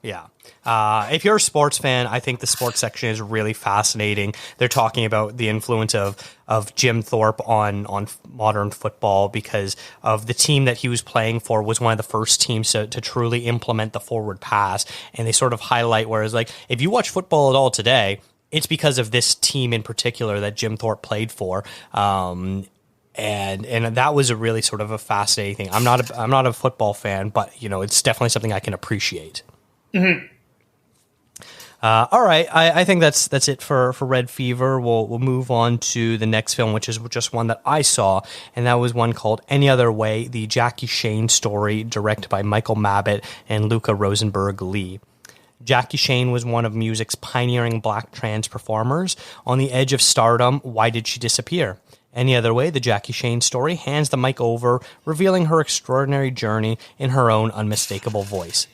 Speaker 1: If you're a sports fan, I think the sports section is really fascinating. They're talking about the influence of Jim Thorpe on modern football because of the team that he was playing for was one of the first teams to truly implement the forward pass. And they sort of highlight, whereas if you watch football at all today, it's because of this team in particular that Jim Thorpe played for. And that was a really sort of a fascinating thing. I'm not a football fan, but it's definitely something I can appreciate.
Speaker 2: Mm-hmm.
Speaker 1: All right, I think that's it for Red Fever. We'll move on to the next film, which is just one that I saw, and that was one called Any Other Way, the Jackie Shane story, directed by Michael Mabbitt and Luca Rosenberg-Lee. Jackie Shane was one of music's pioneering black trans performers. On the edge of stardom, why did she disappear? Any Other Way, the Jackie Shane story, hands the mic over, revealing her extraordinary journey in her own unmistakable voice.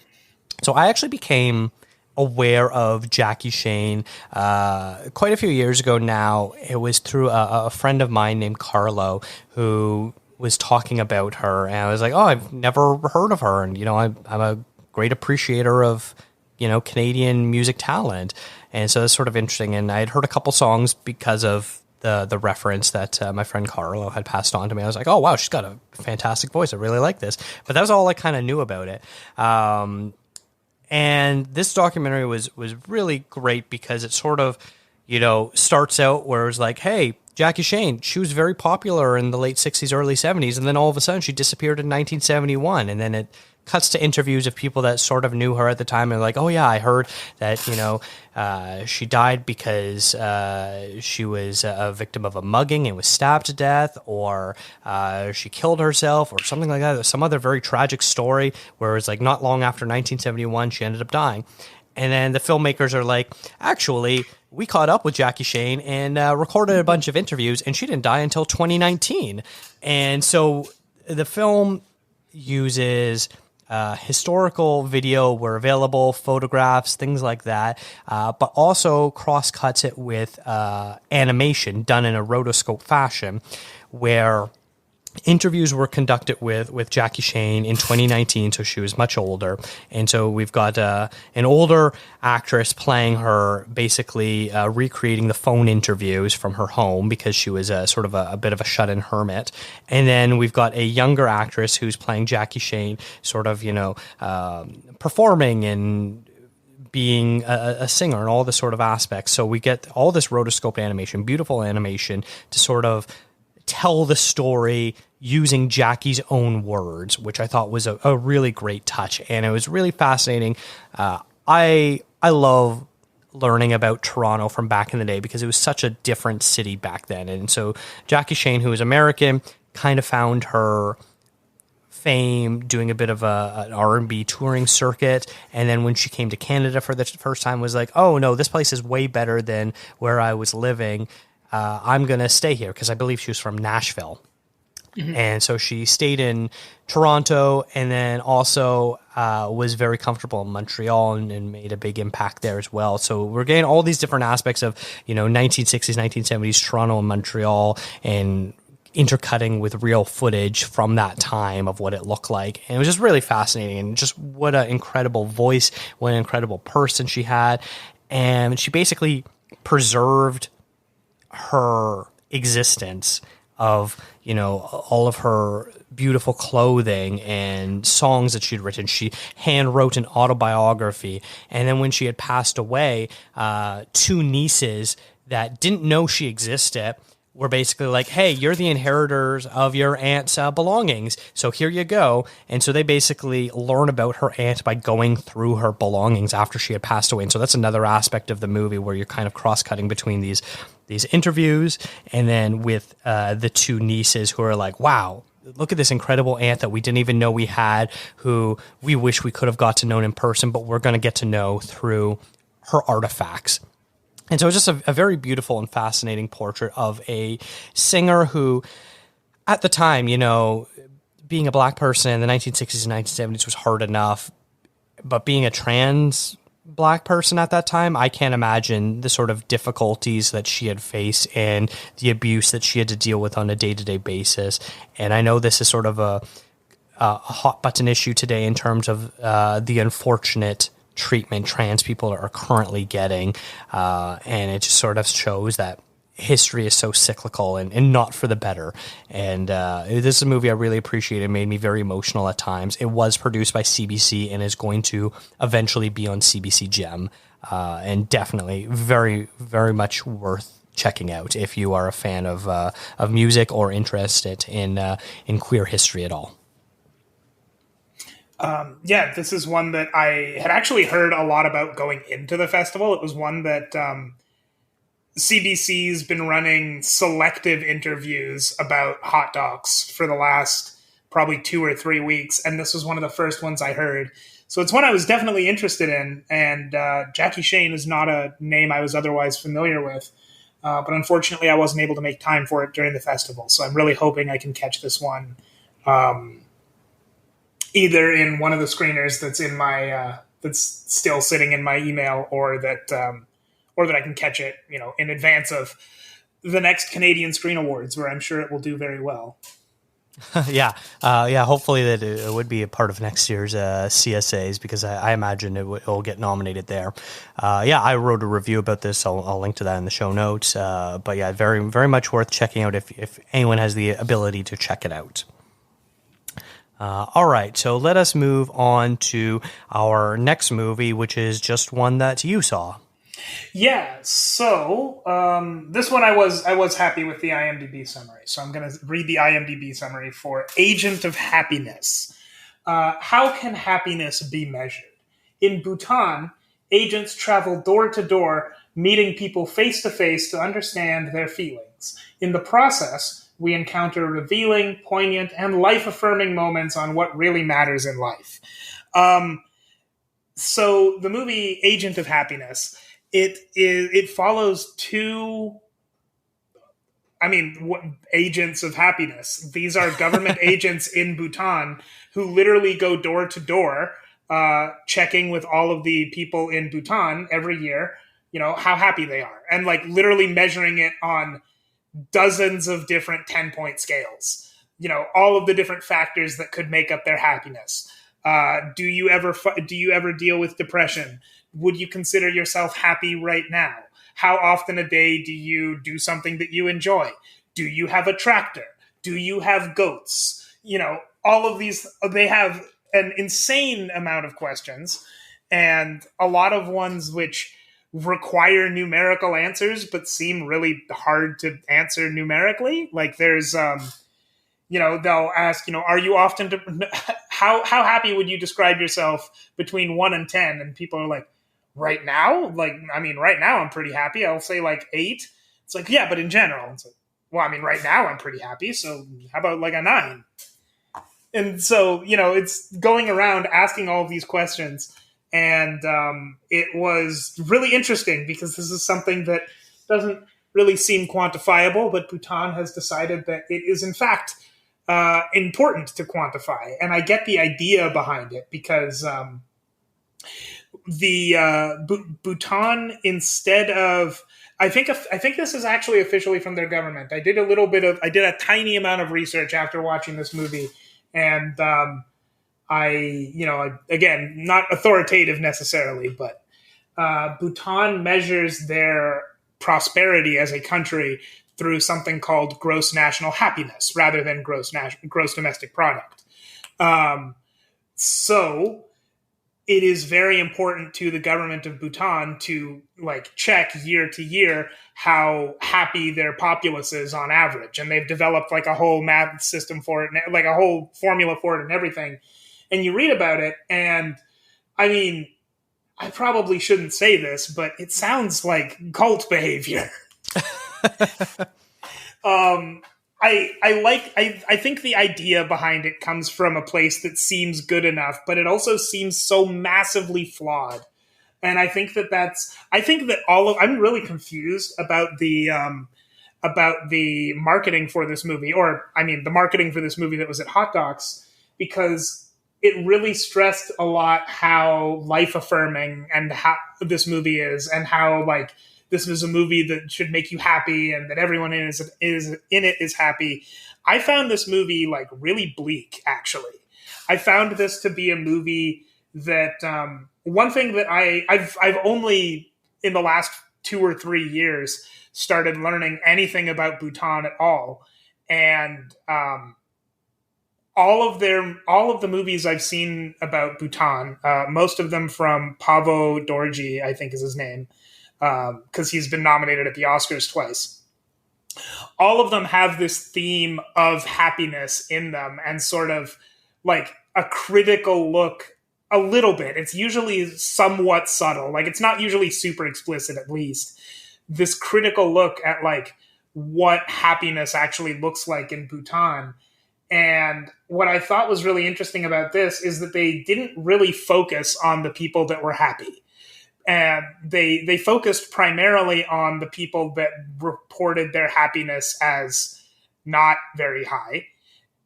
Speaker 1: So I actually became aware of Jackie Shane quite a few years ago now. It was through a friend of mine named Carlo who was talking about her, and I was like, oh, I've never heard of her, and I'm a great appreciator of Canadian music talent, and so it's sort of interesting. And I had heard a couple songs because of the reference that my friend Carlo had passed on to me. I was like, oh wow, she's got a fantastic voice. I really like this. But that was all I kind of knew about it. And this documentary was really great because it sort of, starts out where it was like, hey, Jackie Shane, she was very popular in the late 60s, early 70s, and then all of a sudden she disappeared in 1971. And then it cuts to interviews of people that sort of knew her at the time and like, oh yeah, I heard that, she died because she was a victim of a mugging and was stabbed to death, or she killed herself or something like that. There's some other very tragic story where it's like not long after 1971, she ended up dying. And then the filmmakers are like, actually, we caught up with Jackie Shane and recorded a bunch of interviews, and she didn't die until 2019. And so the film uses historical video were available, photographs, things like that, but also cross-cuts it with animation done in a rotoscope fashion, where interviews were conducted with Jackie Shane in 2019, so she was much older. And so we've got an older actress playing her, basically recreating the phone interviews from her home because she was sort of a bit of a shut-in hermit. And then we've got a younger actress who's playing Jackie Shane, sort of, performing and being a singer and all this sort of aspects. So we get all this rotoscope animation, beautiful animation, to sort of tell the story using Jackie's own words, which I thought was a really great touch. And it was really fascinating. I love learning about Toronto from back in the day because it was such a different city back then. And so Jackie Shane, who is American, kind of found her fame doing a bit of an R&B touring circuit. And then when she came to Canada for the first time, was like, oh no, this place is way better than where I was living. I'm going to stay here, because I believe she was from Nashville. And so she stayed in Toronto, and then also was very comfortable in Montreal and made a big impact there as well. So we're getting all these different aspects of, 1960s, 1970s Toronto and Montreal, and intercutting with real footage from that time of what it looked like. And it was just really fascinating, and just what an incredible voice, what an incredible person she had. And she basically preserved her existence of, all of her beautiful clothing and songs that she'd written. She hand wrote an autobiography. And then when she had passed away, two nieces that didn't know she existed were basically like, hey, you're the inheritors of your aunt's belongings, so here you go. And so they basically learn about her aunt by going through her belongings after she had passed away. And so that's another aspect of the movie where you're kind of cross-cutting between these interviews and then with the two nieces who are like, wow, look at this incredible aunt that we didn't even know we had, who we wish we could have got to know in person, but we're going to get to know through her artifacts. And so it's just a very beautiful and fascinating portrait of a singer who, at the time, being a black person in the 1960s and 1970s was hard enough, but being a trans black person at that time, I can't imagine the sort of difficulties that she had faced and the abuse that she had to deal with on a day-to-day basis. And I know this is sort of a hot button issue today in terms of the unfortunate treatment trans people are currently getting, and it just sort of shows that history is so cyclical and not for the better. And this is a movie I really appreciate. It made me very emotional at times. It was produced by CBC and is going to eventually be on CBC Gem, and definitely very, very much worth checking out if you are a fan of music or interested in queer history at all.
Speaker 2: This is one that I had actually heard a lot about going into the festival. It was one that CBC's been running selective interviews about hot docs for the last probably 2 or 3 weeks, and this was one of the first ones I heard. So it's one I was definitely interested in, and Jackie Shane is not a name I was otherwise familiar with, but unfortunately I wasn't able to make time for it during the festival, so I'm really hoping I can catch this one either in one of the screeners that's in my that's still sitting in my email, or that I can catch it, in advance of the next Canadian Screen Awards, where I'm sure it will do very well.
Speaker 1: Yeah. Hopefully that it would be a part of next year's CSAs, because I imagine it will get nominated there. I wrote a review about this. I'll link to that in the show notes. But yeah, very, very much worth checking out if anyone has the ability to check it out. All right, so let us move on to our next movie, which is just one that you saw.
Speaker 2: Yeah, so this one I was happy with the IMDb summary. So I'm going to read the IMDb summary for Agent of Happiness. How can happiness be measured? In Bhutan, agents travel door to door, meeting people face to face to understand their feelings. In the process, we encounter revealing, poignant, and life-affirming moments on what really matters in life. So the movie Agent of Happiness, it follows two, agents of happiness. These are government agents in Bhutan who literally go door to door, checking with all of the people in Bhutan every year, how happy they are, and literally measuring it on dozens of different 10-point scales, all of the different factors that could make up their happiness. Do you ever deal with depression? Would you consider yourself happy right now? How often a day do you do something that you enjoy? Do you have a tractor? Do you have goats? All of these, they have an insane amount of questions, and a lot of ones which require numerical answers but seem really hard to answer numerically. There's they'll ask, are you often how happy would you describe yourself between 1 and 10? And people are like, right now, right now I'm pretty happy. I'll say 8. It's like, yeah, but in general, it's like, well, right now I'm pretty happy, so how about a 9? And so it's going around asking all of these questions. And it was really interesting because this is something that doesn't really seem quantifiable, but Bhutan has decided that it is in fact important to quantify. And I get the idea behind it because Bhutan, instead of, I think this is actually officially from their government. I did a tiny amount of research after watching this movie, and again, not authoritative necessarily, but Bhutan measures their prosperity as a country through something called gross national happiness rather than gross domestic product. So it is very important to the government of Bhutan to check year to year how happy their populace is on average. And they've developed a whole math system for it, and a whole formula for it and everything. And you read about it, and I mean, I probably shouldn't say this, but it sounds like cult behavior. I think the idea behind it comes from a place that seems good enough, but it also seems so massively flawed. And I think I'm really confused about the marketing for this movie, or I mean, the marketing for this movie that was at Hot Docs, because it really stressed a lot how life affirming and how this movie is, and how this is a movie that should make you happy and that everyone in it is happy. I found this movie really bleak, actually. I found this to be a movie that one thing that I've only in the last 2 or 3 years started learning anything about Bhutan at all. And all of the movies I've seen about Bhutan, most of them from Pavo Dorji, I think is his name, because he's been nominated at the Oscars twice. All of them have this theme of happiness in them, and sort of a critical look a little bit. It's usually somewhat subtle. It's not usually super explicit, at least. This critical look at what happiness actually looks like in Bhutan. And what I thought was really interesting about this is that they didn't really focus on the people that were happy. And they focused primarily on the people that reported their happiness as not very high,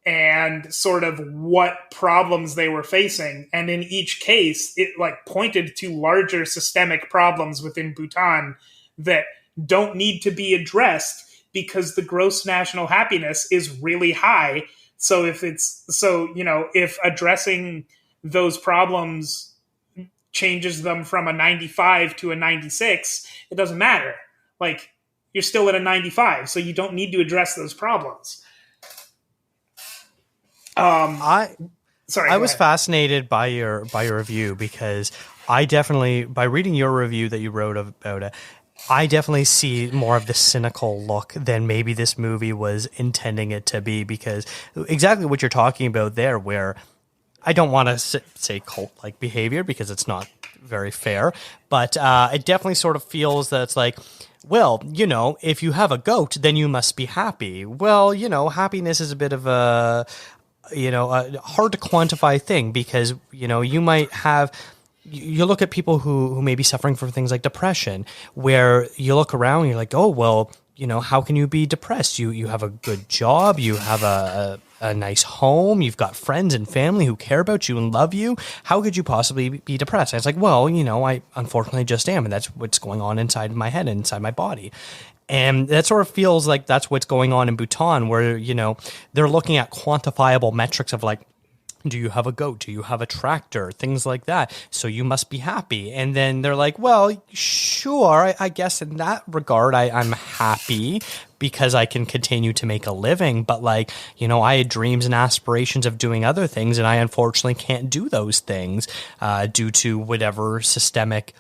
Speaker 2: and sort of what problems they were facing. And in each case, it pointed to larger systemic problems within Bhutan that don't need to be addressed because the gross national happiness is really high. So if addressing those problems changes them from a 95 to a 96, it doesn't matter. You're still at a 95, so you don't need to address those problems.
Speaker 1: I was fascinated by your review, because I definitely, by reading your review that you wrote about it, I definitely see more of the cynical look than maybe this movie was intending it to be, because exactly what you're talking about there, where I don't want to say cult-like behavior because it's not very fair, but it definitely sort of feels that it's well, if you have a goat, then you must be happy. Well, happiness is a bit of a hard to quantify thing, because, you might have, you look at people who may be suffering from things like depression, where you look around and you're like, oh, well, how can you be depressed? You have a good job, you have a nice home, you've got friends and family who care about you and love you. How could you possibly be depressed? And it's well, I unfortunately just am, and that's what's going on inside my head and inside my body. And that sort of feels like that's what's going on in Bhutan, where, they're looking at quantifiable metrics of do you have a goat? Do you have a tractor? Things like that. So you must be happy. And then they're well, sure, I guess in that regard, I'm happy because I can continue to make a living. But I had dreams and aspirations of doing other things, and I unfortunately can't do those things due to whatever systemic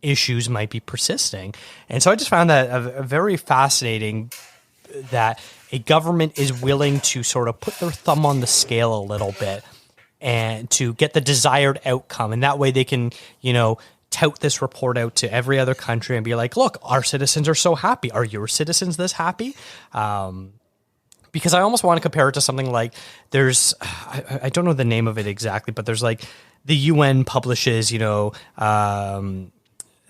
Speaker 1: issues might be persisting. And so I just found that a very fascinating, that a government is willing to sort of put their thumb on the scale a little bit and to get the desired outcome. And that way they can, tout this report out to every other country and be look, our citizens are so happy. Are your citizens this happy? Because I almost want to compare it to something there's, I don't know the name of it exactly, but there's the UN publishes,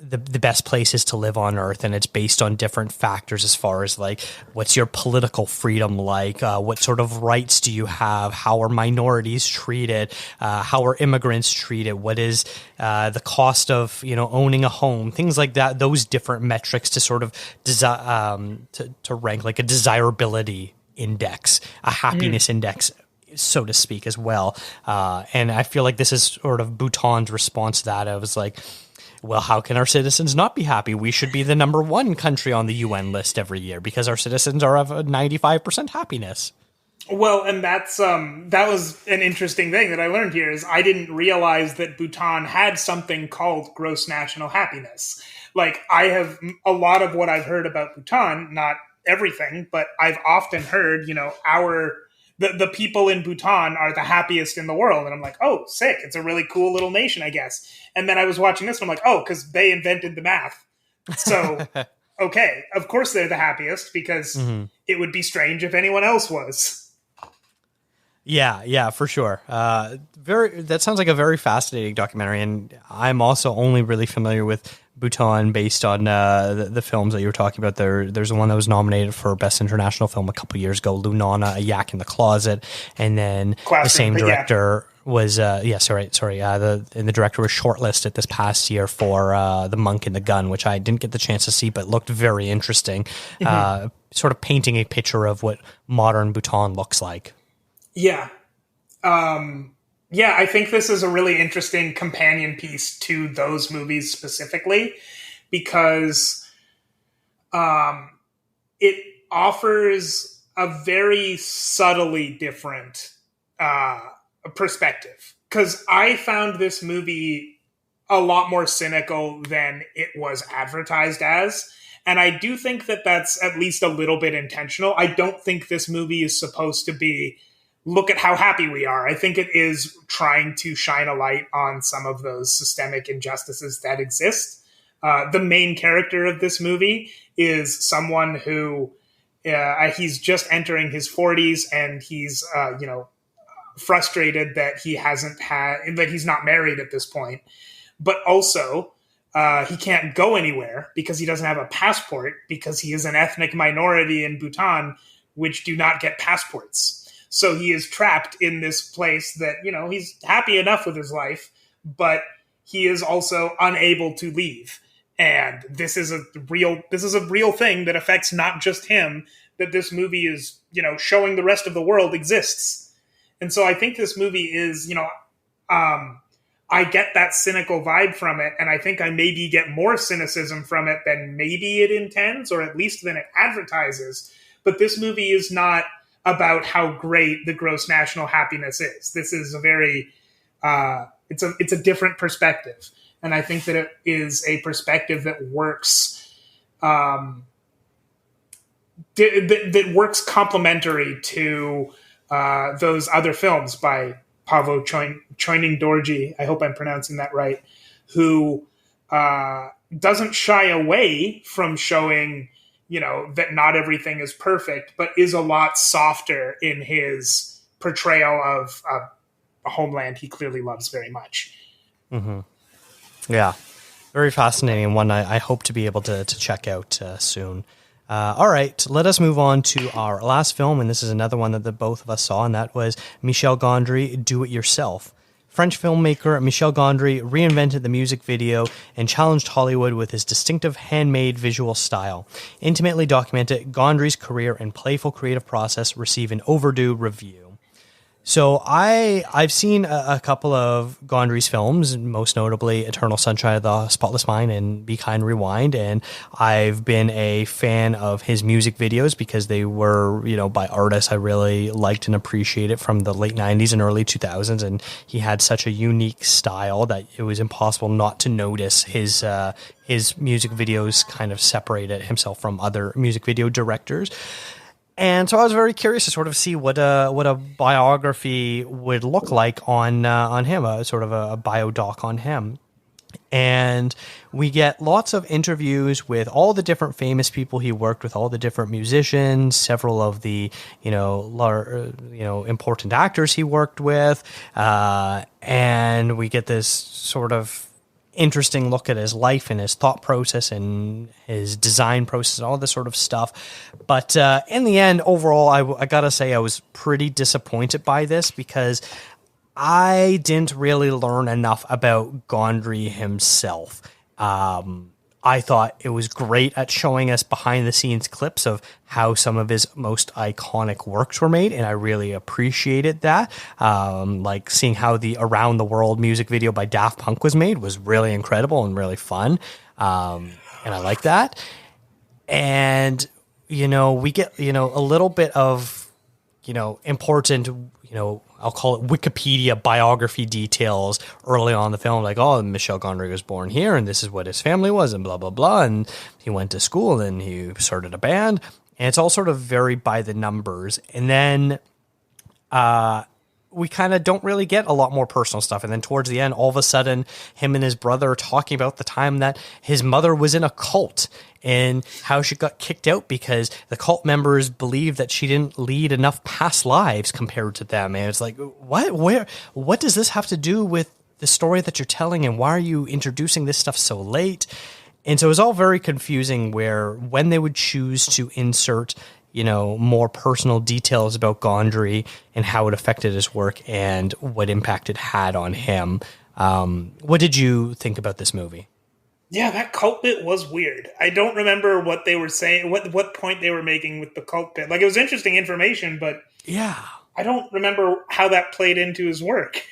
Speaker 1: the best places to live on Earth, and it's based on different factors as far as like what's your political freedom like, what sort of rights do you have, how are minorities treated, how are immigrants treated, what is the cost of owning a home, things like that. Those different metrics to sort of to rank like a desirability index, a happiness index, so to speak, as well. And I feel like this is sort of Bhutan's response to that. I was like, well, how can our citizens not be happy? We should be the number one country on the UN list every year because our citizens are of a 95% happiness.
Speaker 2: Well, and that was an interesting thing that I learned here is I didn't realize that Bhutan had something called gross national happiness. Like, I have a lot of what I've heard about Bhutan, not everything, but I've often heard, the people in Bhutan are the happiest in the world. And I'm like, oh, sick. It's a really cool little nation, I guess. And then I was watching this and I'm like, oh, because they invented the math. So, okay, of course they're the happiest because it would be strange if anyone else was.
Speaker 1: Yeah, for sure. That sounds like a very fascinating documentary. And I'm also only really familiar with Bhutan based on the films that you were talking about. There's one that was nominated for Best International Film a couple years ago, Lunana, A Yak in the Closet, and then the same director was and the director was shortlisted this past year for The Monk and the Gun, which I didn't get the chance to see, but looked very interesting, sort of painting a picture of what modern Bhutan looks like.
Speaker 2: Yeah. I think this is a really interesting companion piece to those movies specifically because it offers a very subtly different perspective. Because I found this movie a lot more cynical than it was advertised as. And I do think that that's at least a little bit intentional. I don't think this movie is supposed to be look at how happy we are. I think it is trying to shine a light on some of those systemic injustices that exist. The main character of this movie is someone who he's just entering his 40s and he's frustrated that that he's not married at this point, but also he can't go anywhere because he doesn't have a passport because he is an ethnic minority in Bhutan, which do not get passports. So he is trapped in this place that, he's happy enough with his life, but he is also unable to leave. And this is a real thing that affects not just him, that this movie is, showing the rest of the world exists. And so I think this movie is, I get that cynical vibe from it. And I think I maybe get more cynicism from it than maybe it intends, or at least than it advertises. But this movie is not about how great the gross national happiness is. This is a very, it's a different perspective. And I think that it is a perspective that works, that works complementary to those other films by Paavo Choining Dorji, I hope I'm pronouncing that right, who doesn't shy away from showing that not everything is perfect, but is a lot softer in his portrayal of a homeland he clearly loves very much.
Speaker 1: Mm-hmm. Yeah, very fascinating. One I hope to be able to check out soon. All right, let us move on to our last film, and this is another one that the both of us saw, and that was Michel Gondry, Do It Yourself. French filmmaker Michel Gondry reinvented the music video and challenged Hollywood with his distinctive handmade visual style. Intimately documented, Gondry's career and playful creative process receive an overdue review. So I've seen a couple of Gondry's films, most notably Eternal Sunshine of the Spotless Mind and Be Kind, Rewind, and I've been a fan of his music videos because they were, by artists I really liked and appreciated from the late 90s and early 2000s, and he had such a unique style that it was impossible not to notice his music videos kind of separated himself from other music video directors. And so I was very curious to sort of see what a biography would look like on him, a sort of a biodoc on him. And we get lots of interviews with all the different famous people he worked with, all the different musicians, several of the important actors he worked with, and we get this sort of interesting look at his life and his thought process and his design process and all this sort of stuff. But in the end, overall, I gotta say I was pretty disappointed by this because I didn't really learn enough about Gondry himself. I thought it was great at showing us behind the scenes clips of how some of his most iconic works were made. And I really appreciated that. Like seeing how the Around the World music video by Daft Punk was made was really incredible and really fun. And I like that. And, we get, a little bit of, important, I'll call it Wikipedia biography details early on in the film, like, oh, Michel Gondry was born here, and this is what his family was, and blah, blah, blah, and he went to school, and he started a band, and it's all sort of very by the numbers, and then we kind of don't really get a lot more personal stuff, and then towards the end, all of a sudden, him and his brother are talking about the time that his mother was in a cult, and how she got kicked out because the cult members believed that she didn't lead enough past lives compared to them. And it's like, what does this have to do with the story that you're telling? And why are you introducing this stuff so late? And so it was all very confusing when they would choose to insert, more personal details about Gondry and how it affected his work and what impact it had on him. What did you think about this movie?
Speaker 2: Yeah, that cult bit was weird. I don't remember what they were saying, what point they were making with the cult bit. Like, it was interesting information, but
Speaker 1: yeah,
Speaker 2: I don't remember how that played into his work.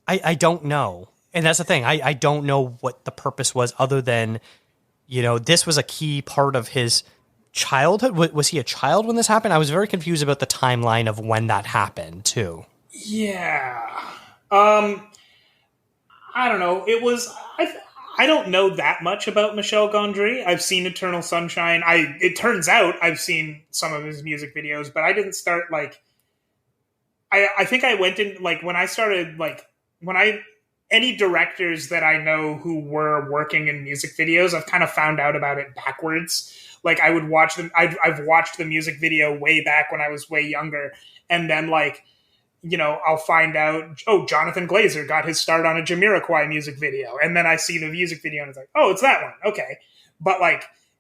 Speaker 1: I don't know. And that's the thing. I don't know what the purpose was other than, this was a key part of his childhood. Was he a child when this happened? I was very confused about the timeline of when that happened, too.
Speaker 2: Yeah. I don't know. It was... I don't know that much about Michel Gondry. I've seen Eternal Sunshine. It turns out I've seen some of his music videos, but I didn't start I think I went in when I started any directors that I know who were working in music videos, I've kind of found out about it backwards. Like I would watch them. I've watched the music video way back when I was way younger, and then I'll find out, oh, Jonathan Glazer got his start on a Jamiroquai music video. And then I see the music video and it's like, oh, it's that one. Okay. But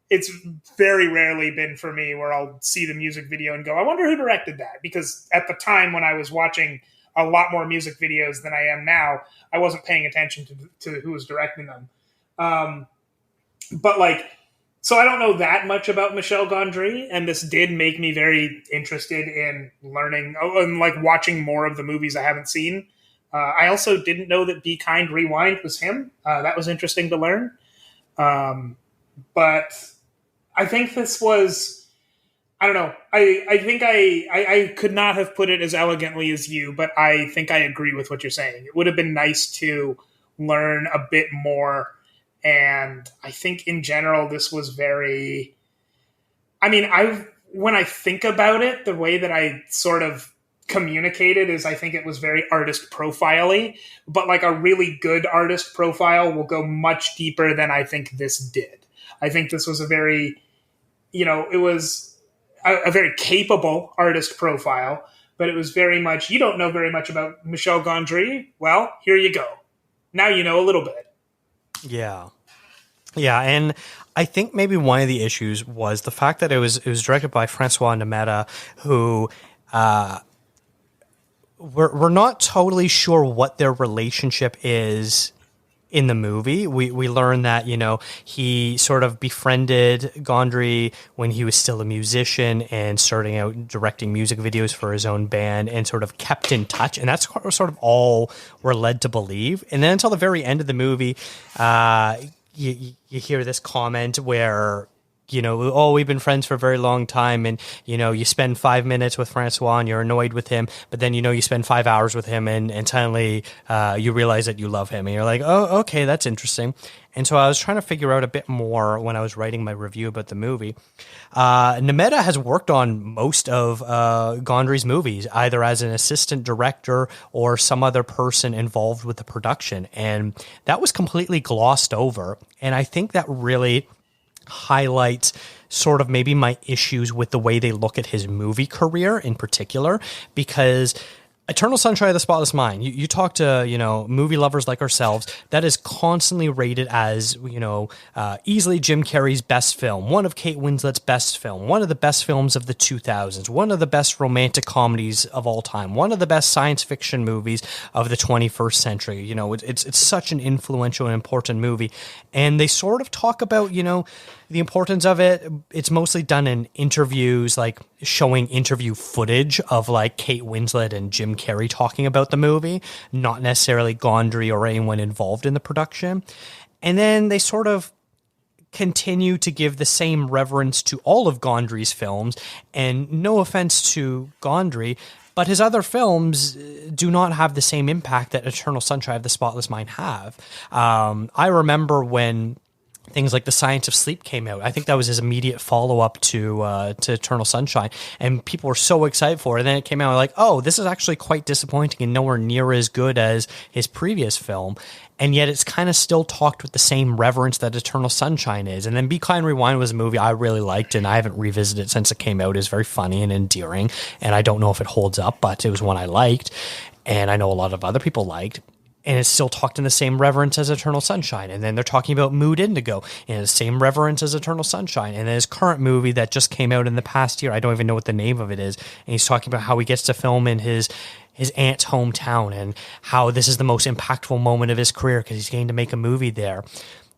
Speaker 2: it's very rarely been for me where I'll see the music video and go, I wonder who directed that. Because at the time when I was watching a lot more music videos than I am now, I wasn't paying attention to who was directing them. So I don't know that much about Michel Gondry, and this did make me very interested in learning and watching more of the movies I haven't seen. I also didn't know that Be Kind Rewind was him. That was interesting to learn. But I think this was, I don't know. I think I could not have put it as elegantly as you, but I think I agree with what you're saying. It would have been nice to learn a bit more. And I think in general, this was very, when I think about it, the way that I sort of communicated is I think it was very artist profile-y, but a really good artist profile will go much deeper than I think this did. I think this was a very, it was a very capable artist profile, but it was very much, you don't know very much about Michel Gondry. Well, here you go. Now you know a little bit.
Speaker 1: Yeah. Yeah, and I think maybe one of the issues was the fact that it was directed by Francois Nemeta, who we're not totally sure what their relationship is in the movie. We learn that, he sort of befriended Gondry when he was still a musician and starting out directing music videos for his own band and sort of kept in touch. And that's sort of all we're led to believe. And then until the very end of the movie, you hear this comment where, oh, we've been friends for a very long time. And, you spend 5 minutes with Francois and you're annoyed with him. But then, you spend 5 hours with him and suddenly you realize that you love him. And you're like, oh, okay, that's interesting. And so I was trying to figure out a bit more when I was writing my review about the movie. Nemeta has worked on most of Gondry's movies, either as an assistant director or some other person involved with the production. And that was completely glossed over. And I think that really highlights sort of maybe my issues with the way they look at his movie career in particular, because Eternal Sunshine of the Spotless Mind. You talk to, movie lovers like ourselves. That is constantly rated as, easily Jim Carrey's best film, one of Kate Winslet's best film, one of the best films of the 2000s, one of the best romantic comedies of all time, one of the best science fiction movies of the 21st century. It's such an influential and important movie. And they sort of talk about, the importance of it. It's mostly done in interviews, like showing interview footage of like Kate Winslet and Jim Carrey talking about the movie, not necessarily Gondry or anyone involved in the production. And then they sort of continue to give the same reverence to all of Gondry's films. And no offense to Gondry, but his other films do not have the same impact that Eternal Sunshine of the Spotless Mind have. I remember when things like The Science of Sleep came out. I think that was his immediate follow-up to Eternal Sunshine, and people were so excited for it. And then it came out like, oh, this is actually quite disappointing and nowhere near as good as his previous film. And yet it's kind of still talked with the same reverence that Eternal Sunshine is. And then Be Kind, Rewind was a movie I really liked, and I haven't revisited it since it came out. It's very funny and endearing, and I don't know if it holds up, but it was one I liked, and I know a lot of other people liked. And it's still talked in the same reverence as Eternal Sunshine. And then they're talking about Mood Indigo in the same reverence as Eternal Sunshine. And then his current movie that just came out in the past year, I don't even know what the name of it is. And he's talking about how he gets to film in his aunt's hometown and how this is the most impactful moment of his career because he's getting to make a movie there.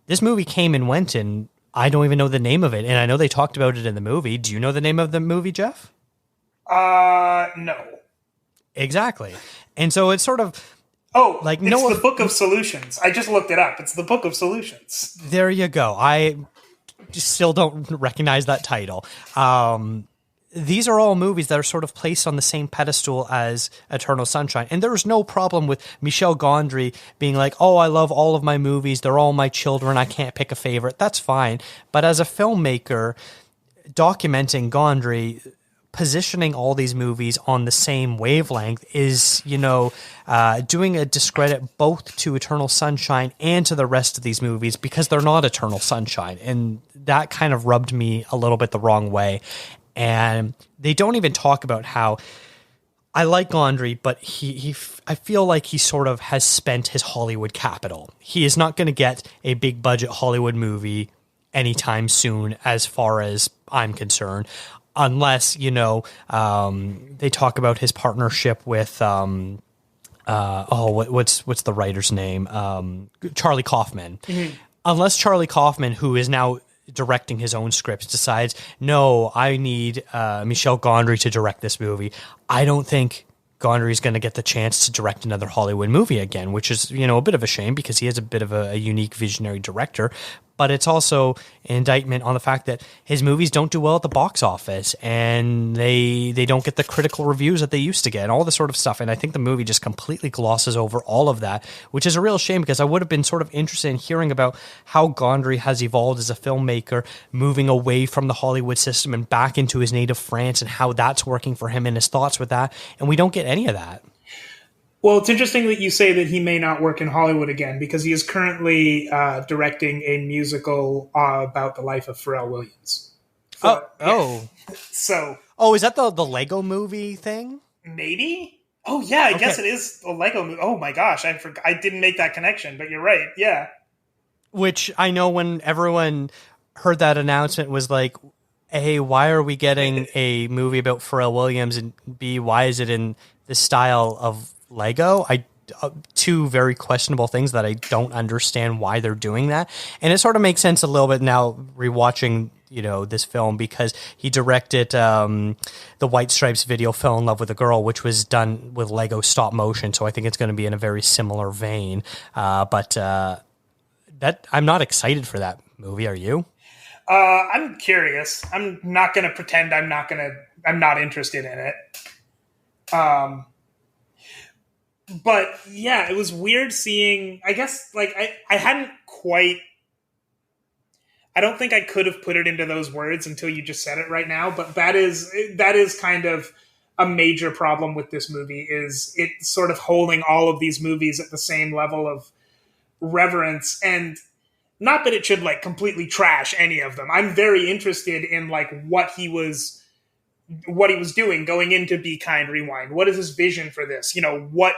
Speaker 1: This movie came and went, and I don't even know the name of it. And I know they talked about it in the movie. Do you know the name of the movie, Jeff?
Speaker 2: No.
Speaker 1: Exactly. And so it's sort of...
Speaker 2: Oh, like it's the Book of Solutions. I just looked it up. It's the Book of Solutions.
Speaker 1: There you go. I still don't recognize that title. These are all movies that are sort of placed on the same pedestal as Eternal Sunshine. And there's no problem with Michel Gondry being like, oh, I love all of my movies. They're all my children. I can't pick a favorite. That's fine. But as a filmmaker, documenting Gondry, positioning all these movies on the same wavelength is, doing a discredit both to Eternal Sunshine and to the rest of these movies because they're not Eternal Sunshine. And that kind of rubbed me a little bit the wrong way. And they don't even talk about how I like Gondry, but I feel like he sort of has spent his Hollywood capital. He is not going to get a big budget Hollywood movie anytime soon, as far as I'm concerned. Unless, they talk about his partnership with, what's the writer's name? Charlie Kaufman. Mm-hmm. Unless Charlie Kaufman, who is now directing his own scripts, decides, no, I need Michel Gondry to direct this movie, I don't think Gondry is going to get the chance to direct another Hollywood movie again, which is, a bit of a shame because he is a bit of a unique visionary director. But it's also an indictment on the fact that his movies don't do well at the box office and they don't get the critical reviews that they used to get and all this sort of stuff. And I think the movie just completely glosses over all of that, which is a real shame because I would have been sort of interested in hearing about how Gondry has evolved as a filmmaker, moving away from the Hollywood system and back into his native France and how that's working for him and his thoughts with that. And we don't get any of that.
Speaker 2: Well, it's interesting that you say that he may not work in Hollywood again because he is currently directing a musical about the life of Pharrell Williams. So,
Speaker 1: is that the Lego movie thing?
Speaker 2: Maybe. Oh yeah, I guess it is a Lego movie. Oh my gosh, I didn't make that connection, but you're right. Yeah.
Speaker 1: Which I know when everyone heard that announcement was like, A, why are we getting a movie about Pharrell Williams, and B, why is it in the style of Lego? Two very questionable things that I don't understand why they're doing that. And it sort of makes sense a little bit now rewatching, this film because he directed the White Stripes video Fell in Love with a Girl, which was done with Lego stop motion. So I think it's going to be in a very similar vein. But I'm not excited for that movie. Are you?
Speaker 2: I'm curious. I'm not going to pretend I'm not interested in it. But yeah, it was weird seeing, I guess, like I hadn't quite, I don't think I could have put it into those words until you just said it right now. But that is kind of a major problem with this movie, is it sort of holding all of these movies at the same level of reverence. And not that it should like completely trash any of them. I'm very interested in like what he was what he was doing going into Be Kind Rewind. What is his vision for this? What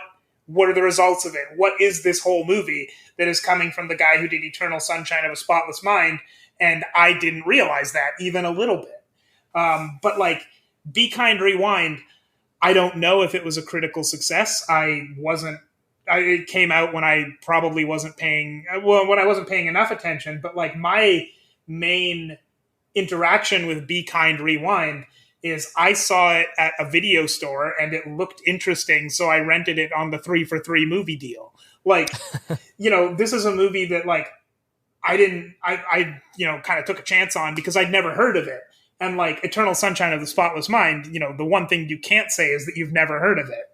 Speaker 2: are the results of it? What is this whole movie that is coming from the guy who did Eternal Sunshine of a Spotless Mind? And I didn't realize that even a little bit. But like Be Kind Rewind, I don't know if it was a critical success. It came out when I probably wasn't paying enough attention, but like my main interaction with Be Kind Rewind is I saw it at a video store and it looked interesting, so I rented it on the 3 for 3 movie deal. Like, this is a movie that like I kind of took a chance on because I'd never heard of it. And like Eternal Sunshine of the Spotless Mind, the one thing you can't say is that you've never heard of it.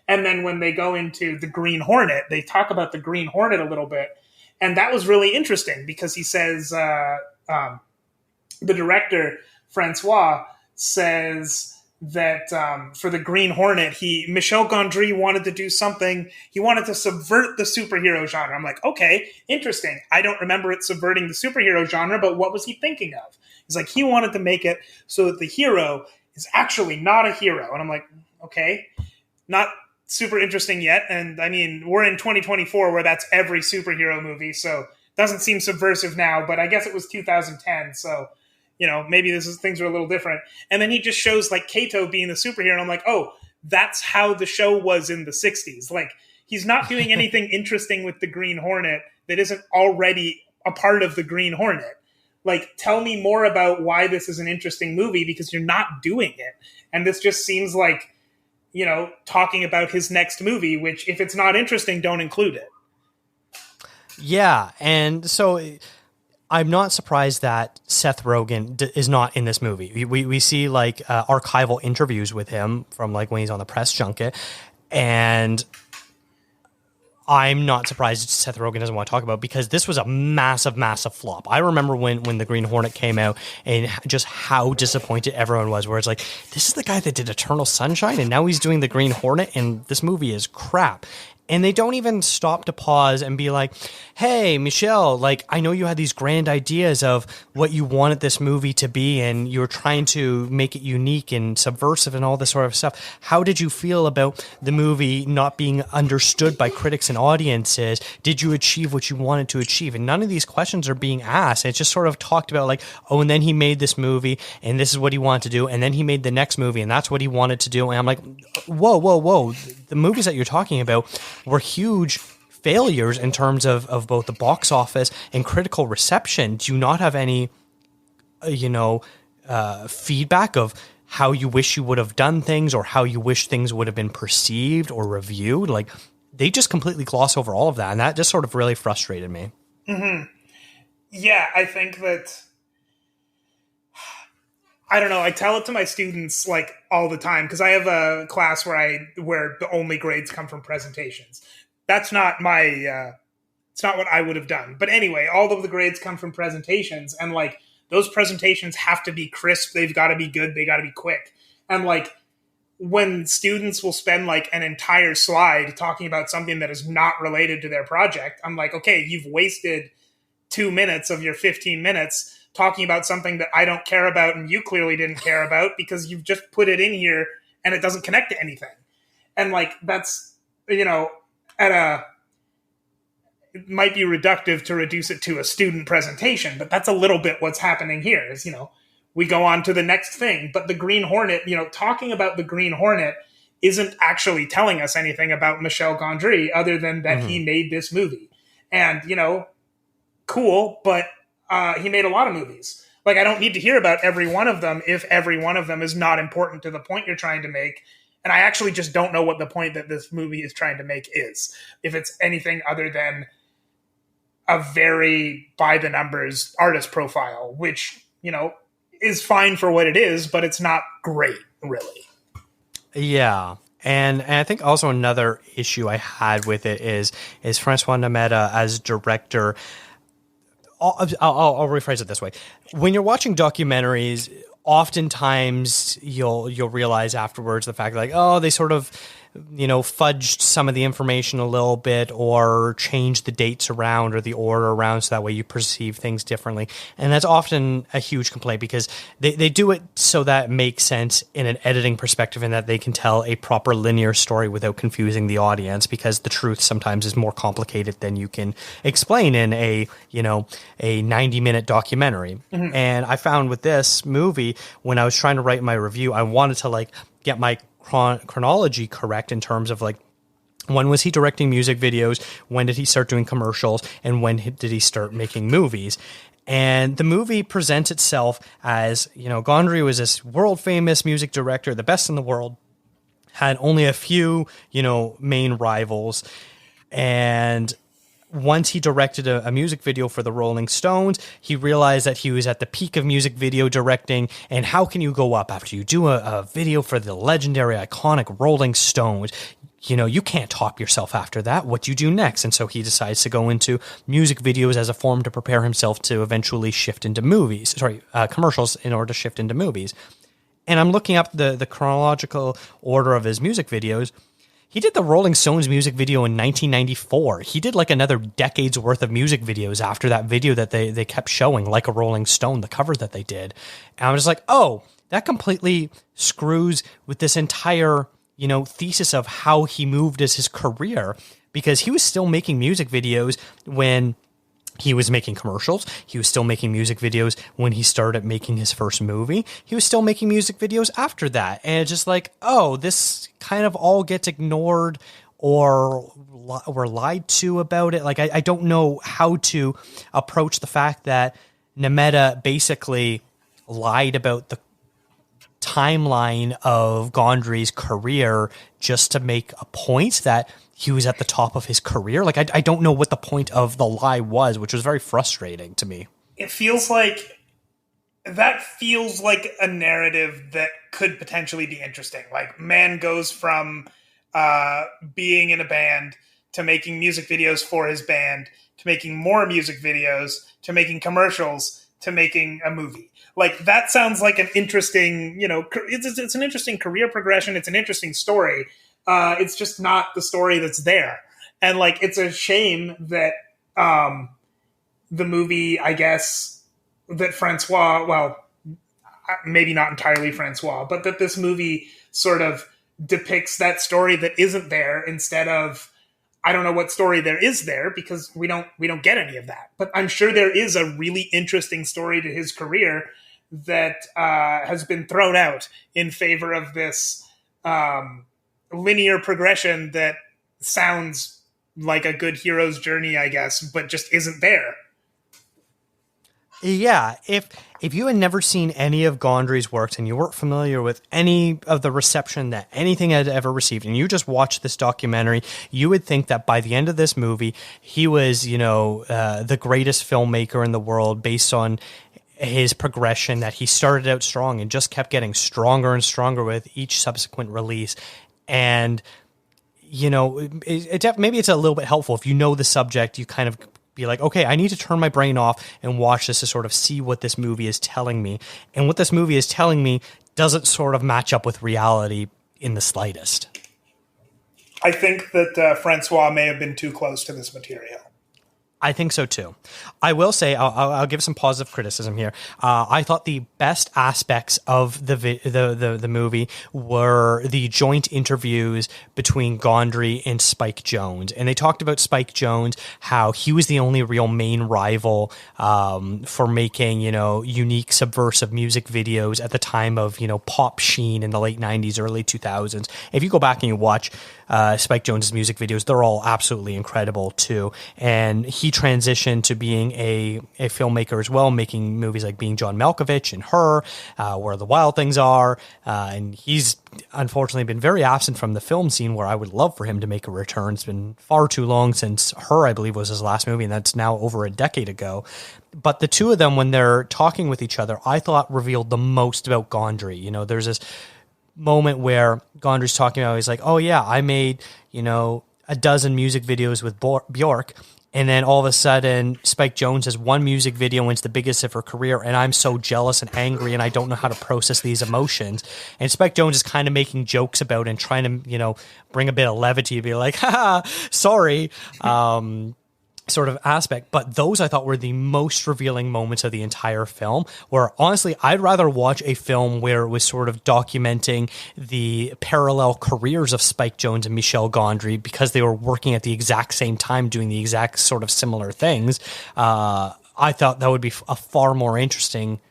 Speaker 2: And then when they go into the Green Hornet, they talk about the Green Hornet a little bit. And that was really interesting because he says, the director, Francois, says that for the Green Hornet, Michel Gondry wanted to do something. He wanted to subvert the superhero genre. I'm like, okay, interesting. I don't remember it subverting the superhero genre, but what was he thinking of? He's like, he wanted to make it so that the hero is actually not a hero. And I'm like, okay, not super interesting yet. And I mean, we're in 2024 where that's every superhero movie. So it doesn't seem subversive now, but I guess it was 2010. So, maybe things are a little different. And then he just shows like Kato being the superhero. And I'm like, oh, that's how the show was in the 60s. Like he's not doing anything interesting with the Green Hornet that isn't already a part of the Green Hornet. Like, tell me more about why this is an interesting movie because you're not doing it. And this just seems like, talking about his next movie, which if it's not interesting, don't include it.
Speaker 1: Yeah. And so I'm not surprised that Seth Rogen is not in this movie. We see like archival interviews with him from like when he's on the press junket. And I'm not surprised Seth Rogen doesn't want to talk about it because this was a massive, massive flop. I remember when the Green Hornet came out and just how disappointed everyone was, where it's like, this is the guy that did Eternal Sunshine and now he's doing the Green Hornet and this movie is crap. And they don't even stop to pause and be like, hey, Michel, like, I know you had these grand ideas of what you wanted this movie to be, and you were trying to make it unique and subversive and all this sort of stuff. How did you feel about the movie not being understood by critics and audiences? Did you achieve what you wanted to achieve? And none of these questions are being asked. It's just sort of talked about like, oh, and then he made this movie, and this is what he wanted to do, and then he made the next movie, and that's what he wanted to do. And I'm like, whoa. The movies that you're talking about were huge failures in terms of both the box office and critical reception. Do you not have any, feedback of how you wish you would have done things or how you wish things would have been perceived or reviewed? Like, they just completely gloss over all of that. And that just sort of really frustrated me.
Speaker 2: Mm-hmm. Yeah, I think that, I don't know. I tell it to my students like all the time because I have a class where the only grades come from presentations. That's not it's not what I would have done. But anyway, all of the grades come from presentations, and like those presentations have to be crisp. They've got to be good. They got to be quick. And like when students will spend like an entire slide talking about something that is not related to their project, I'm like, okay, you've wasted 2 minutes of your 15 minutes talking about something that I don't care about and you clearly didn't care about because you've just put it in here and it doesn't connect to anything. And like, that's, it might be reductive to reduce it to a student presentation, but that's a little bit what's happening here is, we go on to the next thing. But the Green Hornet, talking about the Green Hornet isn't actually telling us anything about Michel Gondry other than that he made this movie. And, cool, but he made a lot of movies. Like, I don't need to hear about every one of them if every one of them is not important to the point you're trying to make. And I actually just don't know what the point that this movie is trying to make is. If it's anything other than a very by-the-numbers artist profile, which, is fine for what it is, but it's not great, really.
Speaker 1: Yeah. And I think also another issue I had with it is Francois Nemeta as director. I'll rephrase it this way. When you're watching documentaries, oftentimes you'll realize afterwards the fact like, oh, they sort of, fudged some of the information a little bit or changed the dates around or the order around so that way you perceive things differently. And that's often a huge complaint because they do it so that it makes sense in an editing perspective and that they can tell a proper linear story without confusing the audience, because the truth sometimes is more complicated than you can explain in a 90-minute documentary. Mm-hmm. And I found with this movie, when I was trying to write my review, I wanted to like get my chronology correct in terms of like, when was he directing music videos, when did he start doing commercials, and when did he start making movies. And the movie presents itself as, Gondry was this world famous music director, the best in the world, had only a few, main rivals. And once he directed a music video for the Rolling Stones, he realized that he was at the peak of music video directing. And how can you go up after you do a video for the legendary, iconic Rolling Stones? You can't top yourself after that. What do you do next? And so he decides to go into music videos as a form to prepare himself to eventually shift into commercials in order to shift into movies. And I'm looking up the chronological order of his music videos. He did the Rolling Stones music video in 1994. He did like another decade's worth of music videos after that video that they kept showing, like a Rolling Stone, the cover that they did. And I'm just like, oh, that completely screws with this entire, thesis of how he moved as his career, because he was still making music videos when he was making commercials. He was still making music videos when he started making his first movie. He was still making music videos after that. And it's just like, oh, this kind of all gets ignored or we're lied to about it. Like, I don't know how to approach the fact that Nemeta basically lied about the timeline of Gondry's career just to make a point that he was at the top of his career. Like, I don't know what the point of the lie was, which was very frustrating to me.
Speaker 2: It feels like a narrative that could potentially be interesting. Like, man goes from being in a band to making music videos for his band, to making more music videos, to making commercials, to making a movie. Like, that sounds like an interesting, it's an interesting career progression. It's an interesting story. It's just not the story that's there. And like, it's a shame that the movie, I guess, that Francois, well, maybe not entirely Francois, but that this movie sort of depicts that story that isn't there instead of, I don't know what story there is there, because we don't get any of that. But I'm sure there is a really interesting story to his career that has been thrown out in favor of this linear progression that sounds like a good hero's journey, I guess, but just isn't there.
Speaker 1: Yeah, if you had never seen any of Gondry's works and you weren't familiar with any of the reception that anything had ever received, and you just watched this documentary, you would think that by the end of this movie, he was, the greatest filmmaker in the world based on his progression, that he started out strong and just kept getting stronger and stronger with each subsequent release. And, maybe it's a little bit helpful if you know the subject, you kind of be like, okay, I need to turn my brain off and watch this to sort of see what this movie is telling me. And what this movie is telling me doesn't sort of match up with reality in the slightest.
Speaker 2: I think that Francois may have been too close to this material.
Speaker 1: I think so too. I will say, I'll give some positive criticism here. I thought the best aspects of the movie were the joint interviews between Gondry and Spike Jonze, and they talked about Spike Jonze, how he was the only real main rival for making unique subversive music videos at the time of pop sheen in the late '90s, early 2000s. If you go back and you watch Spike Jonze's music videos, they're all absolutely incredible too, and he transitioned to being a filmmaker as well, making movies like Being John Malkovich and Her, Where the Wild Things Are, and he's unfortunately been very absent from the film scene, where I would love for him to make a return. It's been far too long since Her, I believe, was his last movie, and that's now over a decade ago. But the two of them, when they're talking with each other, I thought revealed the most about Gondry. There's this moment where Gondry's talking about, he's like, oh yeah, I made, a dozen music videos with Bjork, And then all of a sudden, Spike Jonze has one music video and it's the biggest of her career. And I'm so jealous and angry and I don't know how to process these emotions. And Spike Jonze is kind of making jokes about it and trying to, bring a bit of levity, be like, haha, sorry. Sort of aspect, but those I thought were the most revealing moments of the entire film, where honestly I'd rather watch a film where it was sort of documenting the parallel careers of Spike Jonze and Michel Gondry because they were working at the exact same time doing the exact sort of similar things. I thought that would be a far more interesting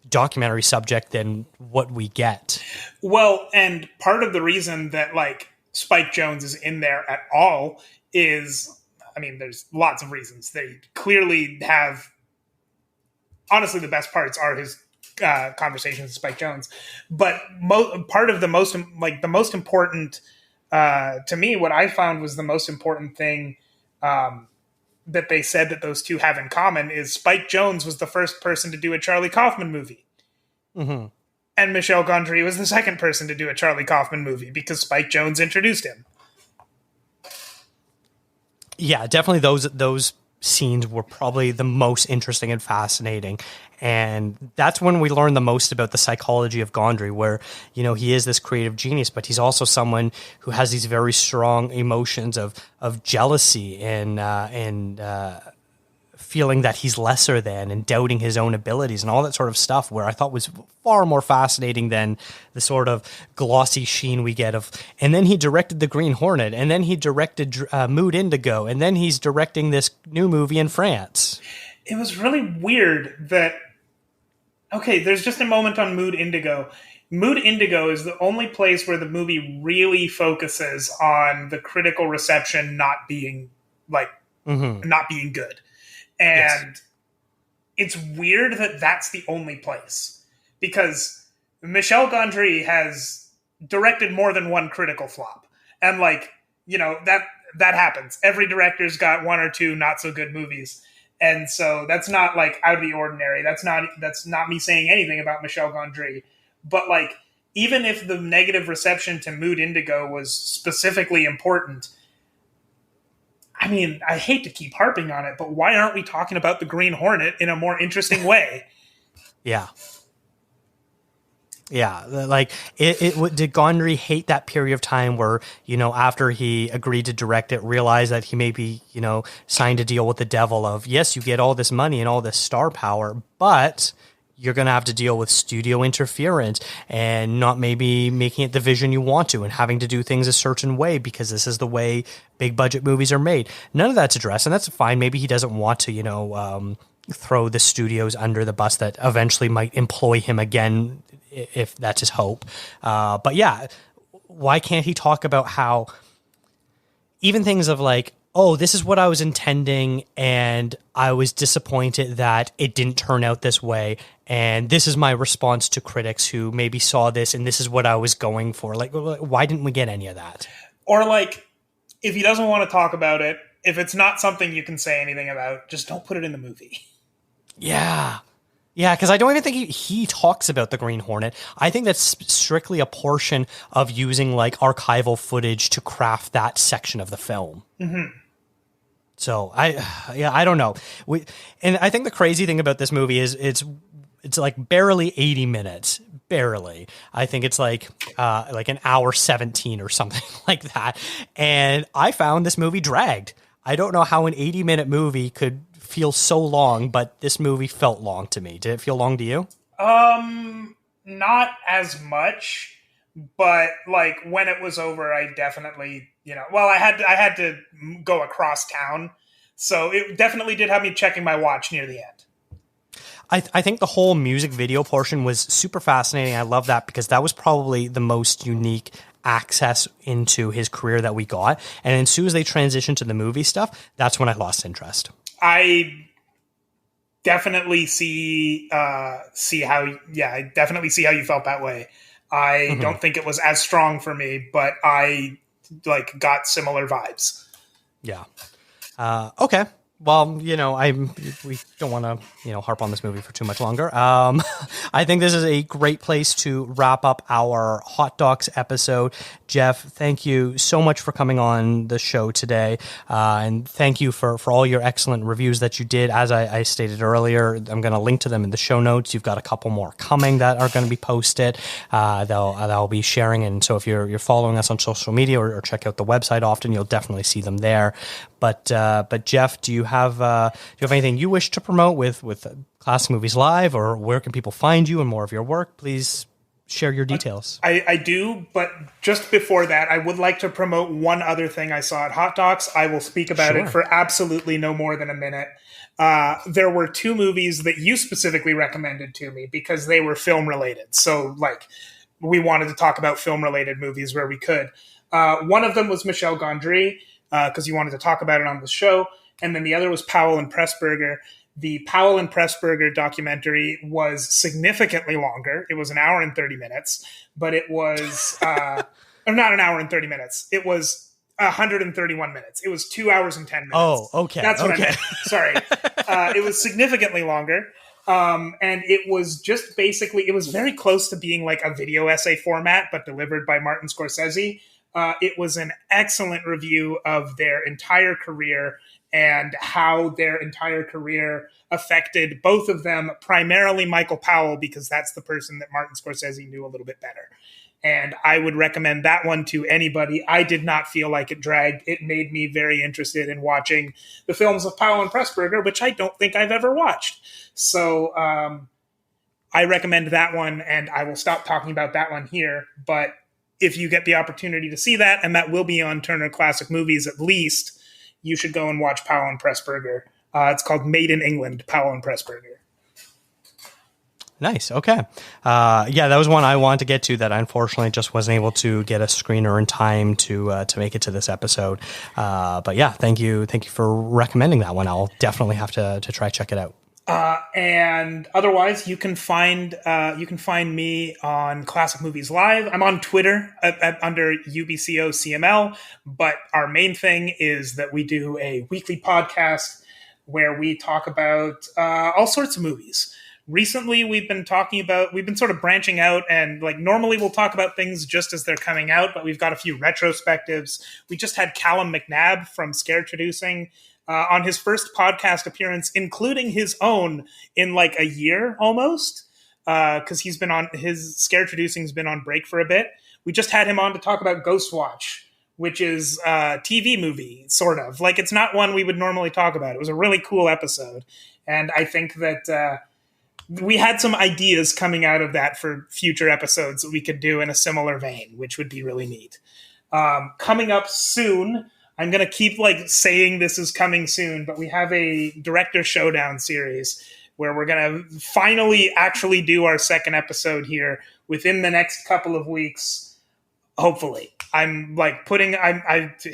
Speaker 1: documentary subject than what we get.
Speaker 2: Well, and part of the reason that like Spike Jonze is in there at all is, I mean, there's lots of reasons. They clearly have, honestly, the best parts are his conversations with Spike Jonze. But part of the most important, to me, what I found was the most important thing that they said that those two have in common is Spike Jonze was the first person to do a Charlie Kaufman movie.
Speaker 1: Mm-hmm.
Speaker 2: And Michel Gondry was the second person to do a Charlie Kaufman movie because Spike Jonze introduced him.
Speaker 1: Yeah, definitely those scenes were probably the most interesting and fascinating. And that's when we learn the most about the psychology of Gondry, where, he is this creative genius, but he's also someone who has these very strong emotions of jealousy and feeling that he's lesser than and doubting his own abilities and all that sort of stuff, where I thought was far more fascinating than the sort of glossy sheen we get of. And then he directed The Green Hornet, and then he directed Mood Indigo, and then he's directing this new movie in France.
Speaker 2: It was really weird that, okay, there's just a moment on Mood Indigo. Mood Indigo is the only place where the movie really focuses on the critical reception not being not being good. And It's weird that that's the only place, because Michel Gondry has directed more than one critical flop. And that happens. Every director's got one or two not so good movies. And so that's not out of the ordinary. That's not me saying anything about Michel Gondry. But even if the negative reception to Mood Indigo was specifically important, I mean, I hate to keep harping on it, but why aren't we talking about The Green Hornet in a more interesting way?
Speaker 1: Yeah. Yeah, did Gondry hate that period of time where, after he agreed to direct it, realized that he maybe, signed a deal with the devil of, yes, you get all this money and all this star power, but you're going to have to deal with studio interference and not maybe making it the vision you want to and having to do things a certain way because this is the way big budget movies are made. None of that's addressed, and that's fine. Maybe he doesn't want to, throw the studios under the bus that eventually might employ him again if that's his hope. But yeah, why can't he talk about how even things of oh, this is what I was intending, and I was disappointed that it didn't turn out this way, and this is my response to critics who maybe saw this, and this is what I was going for. Why didn't we get any of that?
Speaker 2: Or if he doesn't want to talk about it, if it's not something you can say anything about, just don't put it in the movie.
Speaker 1: Yeah. Yeah, because I don't even think he talks about the Green Hornet. I think that's strictly a portion of using archival footage to craft that section of the film.
Speaker 2: Mm-hmm.
Speaker 1: So I don't know. And I think the crazy thing about this movie is it's barely 80 minutes. Barely. I think it's an hour 17 or something like that. And I found this movie dragged. I don't know how an 80-minute movie could feel so long, but this movie felt long to me. Did it feel long to you?
Speaker 2: Not as much, but when it was over, I definitely, I had to go across town, so it definitely did have me checking my watch near the end.
Speaker 1: I think the whole music video portion was super fascinating. I love that because that was probably the most unique access into his career that we got. And as soon as they transitioned to the movie stuff, that's when I lost interest.
Speaker 2: I definitely see how you felt that way. I don't think it was as strong for me, but I got similar vibes.
Speaker 1: Yeah. Okay. Well, we don't want to, harp on this movie for too much longer. I think this is a great place to wrap up our Hot Docs episode. Jeff, thank you so much for coming on the show today. And thank you for all your excellent reviews that you did. As I stated earlier, I'm going to link to them in the show notes. You've got a couple more coming that are going to be posted. They'll be sharing. And so if you're following us on social media or check out the website often, you'll definitely see them there. But Jeff, do you have anything you wish to promote with Classic Movies Live, or where can people find you and more of your work? Please share your details.
Speaker 2: I do, but just before that, I would like to promote one other thing I saw at Hot Docs. I will speak about it for absolutely no more than a minute. There were two movies that you specifically recommended to me because they were film related. So we wanted to talk about film related movies where we could. One of them was Michel Gondry, because you wanted to talk about it on the show. And then the other was Powell and Pressburger. The Powell and Pressburger documentary was significantly longer. It was an hour and 30 minutes, but it was not an hour and 30 minutes. It was 131 minutes. It was 2 hours and 10 minutes.
Speaker 1: Oh, okay.
Speaker 2: That's what I meant. Sorry. It was significantly longer. And it was just basically, it was very close to being like a video essay format, but delivered by Martin Scorsese. It was an excellent review of their entire career and how their entire career affected both of them, primarily Michael Powell, because that's the person that Martin Scorsese knew a little bit better. And I would recommend that one to anybody. I did not feel like it dragged. It made me very interested in watching the films of Powell and Pressburger, which I don't think I've ever watched. So I recommend that one, and I will stop talking about that one here. But if you get the opportunity to see that, and that will be on Turner Classic Movies at least, you should go and watch Powell and Pressburger. It's called Made in England, Powell and Pressburger.
Speaker 1: Nice. Okay. That was one I wanted to get to that I unfortunately just wasn't able to get a screener in time to make it to this episode. But yeah, thank you for recommending that one. I'll definitely have to try check it out.
Speaker 2: And otherwise, you can find me on Classic Movies Live. I'm on Twitter under UBCOCML, but our main thing is that we do a weekly podcast where we talk about all sorts of movies. Recently, we've been sort of branching out, and normally we'll talk about things just as they're coming out, but we've got a few retrospectives. We just had Callum McNabb from Scare Traducing on his first podcast appearance, including his own, in a year almost, because he's been on his Scare Traducing's been on break for a bit. We just had him on to talk about Ghostwatch, which is a TV movie, sort of. It's not one we would normally talk about. It was a really cool episode, and I think that we had some ideas coming out of that for future episodes that we could do in a similar vein, which would be really neat. Coming up soon, I'm going to keep saying this is coming soon, but we have a Director Showdown series where we're going to finally actually do our second episode here within the next couple of weeks, hopefully. I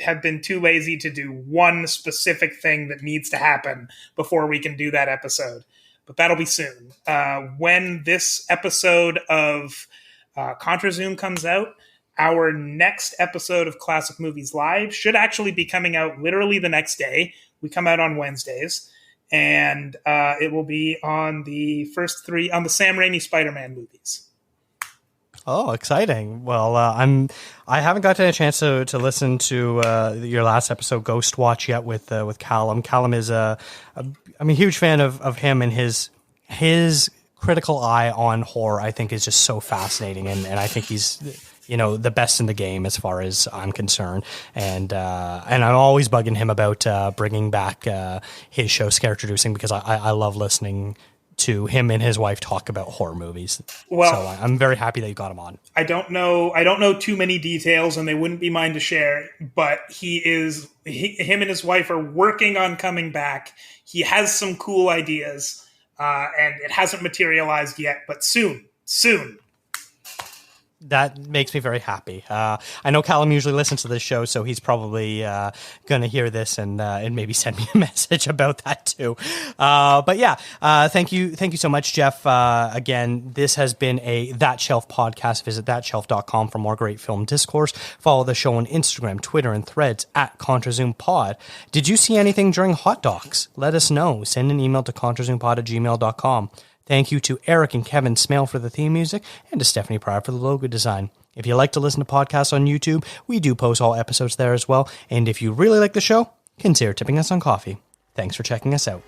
Speaker 2: have been too lazy to do one specific thing that needs to happen before we can do that episode. But that'll be soon. When this episode of Contra Zoom comes out, our next episode of Classic Movies Live should actually be coming out literally the next day. We come out on Wednesdays, and it will be on the first three, on the Sam Raimi Spider-Man movies.
Speaker 1: Oh, exciting. Well, I haven't gotten a chance to listen to your last episode, Ghost Watch, yet with Callum. Callum is I'm a huge fan of him, and his critical eye on horror, I think, is just so fascinating, and I think he's the best in the game as far as I'm concerned, and I'm always bugging him about bringing back his show Scare Traducing, because I love listening to him and his wife talk about horror movies. Well, so I'm very happy that you got him on.
Speaker 2: I don't know too many details, and they wouldn't be mine to share, but him and his wife are working on coming back. He has some cool ideas, and it hasn't materialized yet, but soon.
Speaker 1: That makes me very happy. I know Callum usually listens to this show, so he's probably going to hear this and maybe send me a message about that too. But yeah, thank you so much, Jeff. Again, this has been a That Shelf podcast. Visit thatshelf.com for more great film discourse. Follow the show on Instagram, Twitter, and Threads at ContraZoomPod. Did you see anything during Hot Docs? Let us know. Send an email to ContraZoomPod@gmail.com. Thank you to Eric and Kevin Smale for the theme music, and to Stephanie Pryor for the logo design. If you like to listen to podcasts on YouTube, we do post all episodes there as well. And if you really like the show, consider tipping us on coffee. Thanks for checking us out.